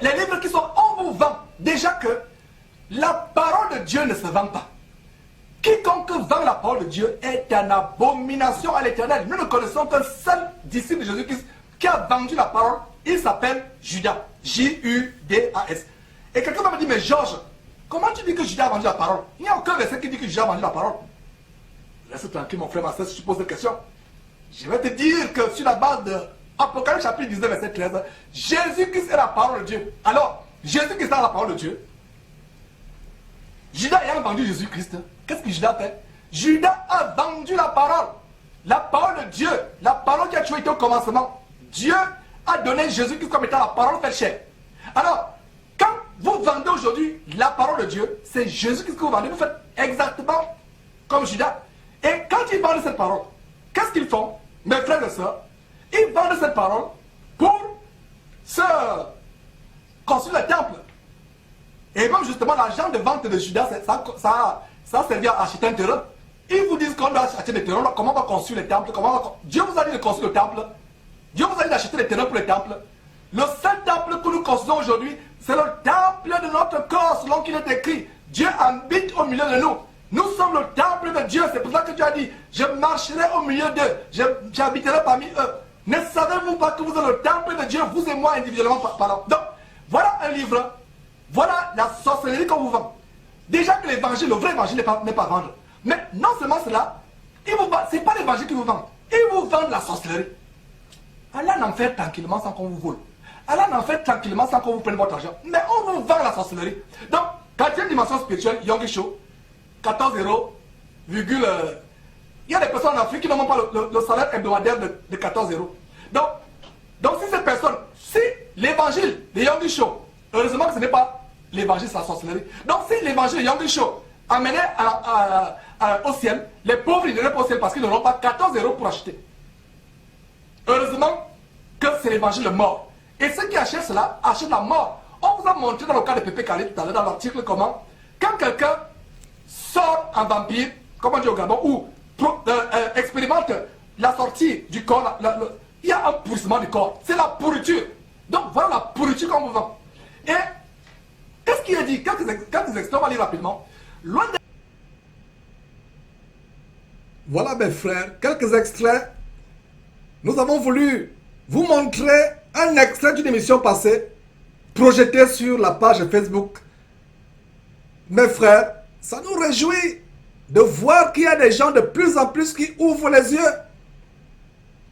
Les livres qui sont en vous vend. Déjà que la parole de Dieu ne se vend pas. Quiconque vend la parole de Dieu est une abomination à l'Éternel. Nous ne connaissons qu'un seul disciple de Jésus-Christ qui a vendu la parole. Il s'appelle Judas. J-U-D-A-S. Et quelqu'un m'a dit, mais Georges, comment tu dis que Judas a vendu la parole? Il n'y a aucun verset qui dit que Judas a vendu la parole. Laisse tranquille mon frère, ma soeur, si tu poses des questions. Je vais te dire que sur la base de Apocalypse chapitre 19, verset 13, Jésus-Christ est la parole de Dieu. Alors, Jésus-Christ est la parole de Dieu. Judas ayant vendu Jésus-Christ, qu'est-ce que Judas fait? Judas a vendu la parole de Dieu, la parole qui a toujours été au commencement. Dieu a donné Jésus-Christ comme étant la parole faite chair. Alors, quand vous vendez aujourd'hui la parole de Dieu, c'est Jésus-Christ que vous vendez, vous faites exactement comme Judas. Et quand ils vendent cette parole, qu'est-ce qu'ils font, mes frères et sœurs? Ils vendent cette parole pour se construire le temple. Et même justement, l'argent de vente de Judas, ça a servi à acheter un terrain. Ils vous disent qu'on doit acheter des terrains, comment on va construire le temple, Dieu vous a dit de construire le temple. Dieu vous a dit d'acheter des terrains pour le temple. Le seul temple que nous construisons aujourd'hui, c'est le temple de notre corps, selon qu'il est écrit. Dieu habite au milieu de nous. Nous sommes le temple de Dieu. C'est pour ça que Dieu a dit, je marcherai au milieu d'eux, j'habiterai parmi eux. Ne savez-vous pas que vous êtes le temple de Dieu, vous et moi individuellement parlant? Donc, voilà un livre. Voilà la sorcellerie qu'on vous vend. Déjà que l'évangile, le vrai évangile n'est pas à vendre. Mais non seulement cela, ce n'est pas l'évangile qui vous vend. Ils vous vendent la sorcellerie. Allez en faire tranquillement sans qu'on vous vole. Allez en faire tranquillement sans qu'on vous prenne votre argent. Mais on vous vend la sorcellerie. Donc, quand il y a une dimension spirituelle, Yogi Show, 14 euros, virgule. Il y a des personnes en Afrique qui n'ont même pas le salaire hebdomadaire de 14 euros. Donc si ces personnes, si l'évangile de Yogi Show, heureusement que ce n'est pas l'évangile, c'est la sorcellerie. Donc si l'évangile de Yogi Show amenait au ciel, les pauvres ils n'iraient pas au ciel parce qu'ils n'auront pas 14 euros pour acheter. Heureusement que c'est l'évangile de mort. Et ceux qui achètent cela achètent la mort. On vous a montré dans le cas de Pépé Kali tout à l'heure dans l'article comment, quand quelqu'un sort en vampire, comme on dit au Gabon, ou expérimente la sortie du corps, il y a un pourrissement du corps. C'est la pourriture. Donc voilà la pourriture qu'on vous vend. Et qu'est-ce qu'il a dit? Quelques extraits, on va lire rapidement. Loin de... Voilà mes frères, quelques extraits. Nous avons voulu vous montrer un extrait d'une émission passée, projetée sur la page Facebook. Mes frères, ça nous réjouit de voir qu'il y a des gens de plus en plus qui ouvrent les yeux.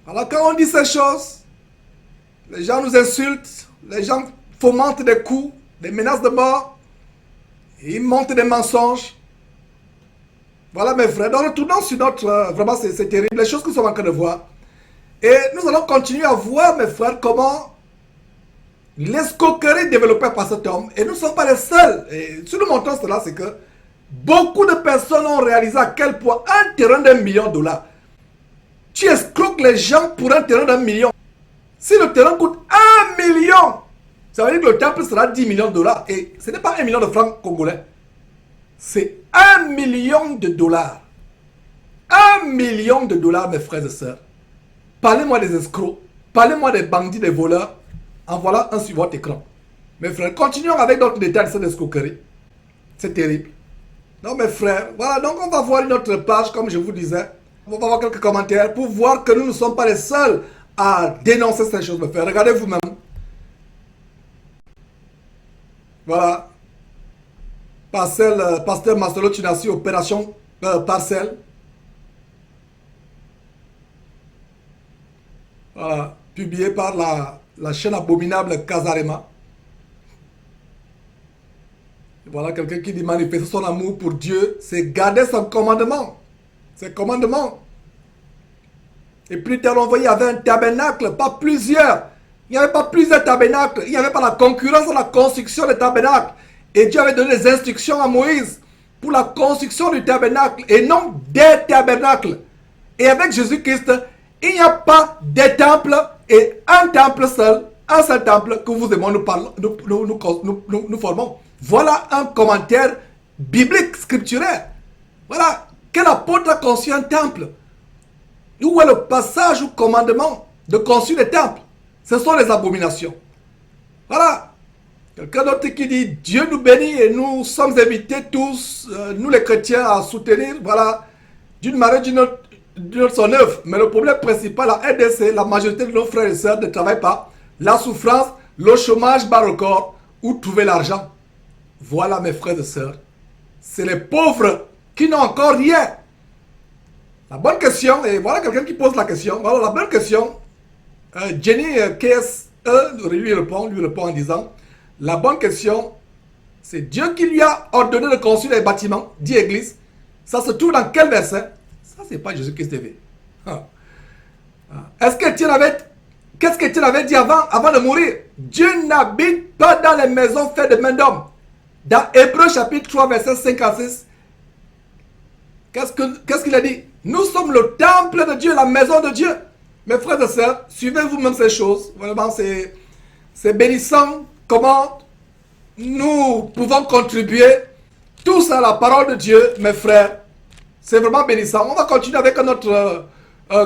Alors quand on dit ces choses, les gens nous insultent, les gens fomentent des coups, des menaces de mort, ils montent des mensonges. Voilà mes frères, donc retournons sur notre... vraiment c'est terrible, les choses que nous sommes en train de voir. Et nous allons continuer à voir mes frères comment l'escroquerie développée par cet homme, et nous ne sommes pas les seuls. Et si nous montrons cela, c'est que beaucoup de personnes ont réalisé à quel point un terrain d'1 million de dollars, tu escroques les gens pour un terrain d'1 million. Si le terrain coûte 1 million, ça veut dire que le temple sera 10 millions de dollars. Et ce n'est pas 1 million de francs congolais. C'est 1 million de dollars. 1 million de dollars, mes frères et sœurs. Parlez-moi des escrocs. Parlez-moi des bandits, des voleurs. En voilà un sur votre écran. Mes frères, continuons avec d'autres détails de cette escroquerie. C'est terrible. Non, mes frères, voilà, donc on va voir une autre page, comme je vous disais. On va voir quelques commentaires pour voir que nous ne sommes pas les seuls à dénoncer ces choses, mes frères. Regardez vous-même. Voilà. Pasteur Marcelo Tunassi, opération Parcelle. Voilà. Publié par la chaîne abominable Kazarema. Voilà quelqu'un qui dit manifester son amour pour Dieu, c'est garder son commandement. Ses commandements. Et plus tard, on voyait, il y avait un tabernacle, pas plusieurs. Il n'y avait pas plusieurs tabernacles. Il n'y avait pas la concurrence dans la construction des tabernacles. Et Dieu avait donné des instructions à Moïse pour la construction du tabernacle et non des tabernacles. Et avec Jésus-Christ, il n'y a pas des temples et un temple seul, un seul temple que vous et moi nous formons. Voilà un commentaire biblique, scripturaire. Voilà, quel apôtre a conçu un temple? Où est le passage ou commandement de construire des temples? Ce sont les abominations. Voilà. Quelqu'un d'autre qui dit Dieu nous bénit et nous sommes invités tous, nous les chrétiens, à soutenir, voilà, d'une manière d'une autre son œuvre. Mais le problème principal à RDC, la majorité de nos frères et sœurs ne travaillent pas. La souffrance, le chômage bat le corps. Où trouver l'argent? Voilà mes frères et sœurs. C'est les pauvres qui n'ont encore rien. La bonne question, et voilà quelqu'un qui pose la question. Voilà la bonne question. Jenny KSE lui répond en disant, la bonne question, c'est Dieu qui lui a ordonné de construire les bâtiments, dit Église. Ça se trouve dans quel verset? Ça, c'est pas Jésus-Christ TV. Est-ce qu'Étienne avait... Qu'est-ce qu'Étienne avait dit avant de mourir? Dieu n'habite pas dans les maisons faites de main d'homme. Dans Hébreux chapitre 3, verset 5 à 6, qu'est-ce qu'il a dit? Nous sommes le temple de Dieu, la maison de Dieu. Mes frères et sœurs, suivez vous-même ces choses. Vraiment, c'est bénissant comment nous pouvons contribuer tous à la parole de Dieu, mes frères. C'est vraiment bénissant. On va continuer avec un autre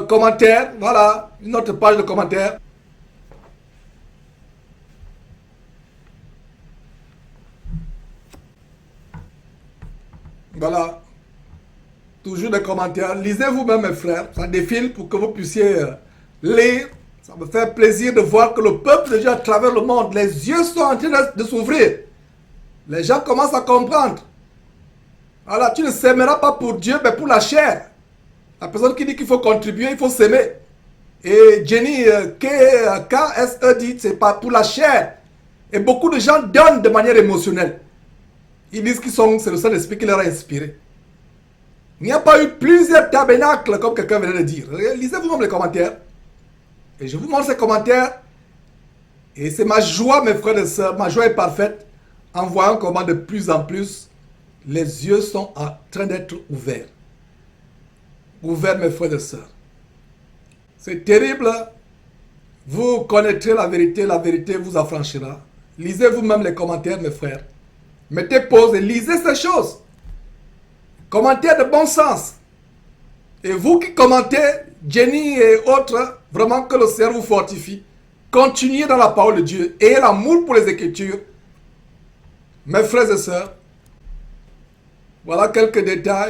commentaire. Voilà, une autre page de commentaires. Voilà. Toujours des commentaires. Lisez vous-même, mes frères. Ça défile pour que vous puissiez lire Ça me fait plaisir de voir que le peuple de Dieu à travers le monde, les yeux sont en train de s'ouvrir. Les gens commencent à comprendre. Alors, tu ne s'aimeras pas pour Dieu, mais pour la chair. La personne qui dit qu'il faut contribuer, il faut s'aimer. Et Jenny, KSE dit, c'est pas pour la chair. Et beaucoup de gens donnent de manière émotionnelle. Ils disent qu'ils sont, c'est le Saint-Esprit qui leur a inspiré. Il n'y a pas eu plusieurs tabernacles, comme quelqu'un venait de dire. Lisez vous-même les commentaires. Et je vous montre ces commentaires. Et c'est ma joie, mes frères et sœurs, ma joie est parfaite, en voyant comment de plus en plus, les yeux sont en train d'être ouverts. Ouverts, mes frères et sœurs. C'est terrible. Vous connaîtrez la vérité vous affranchira. Lisez vous-même les commentaires, mes frères. Mettez pause et lisez ces choses. Commentaires de bon sens. Et vous qui commentez, Jenny et autres, vraiment que le Seigneur vous fortifie. Continuez dans la parole de Dieu. Ayez l'amour pour les Écritures. Mes frères et sœurs, voilà quelques détails.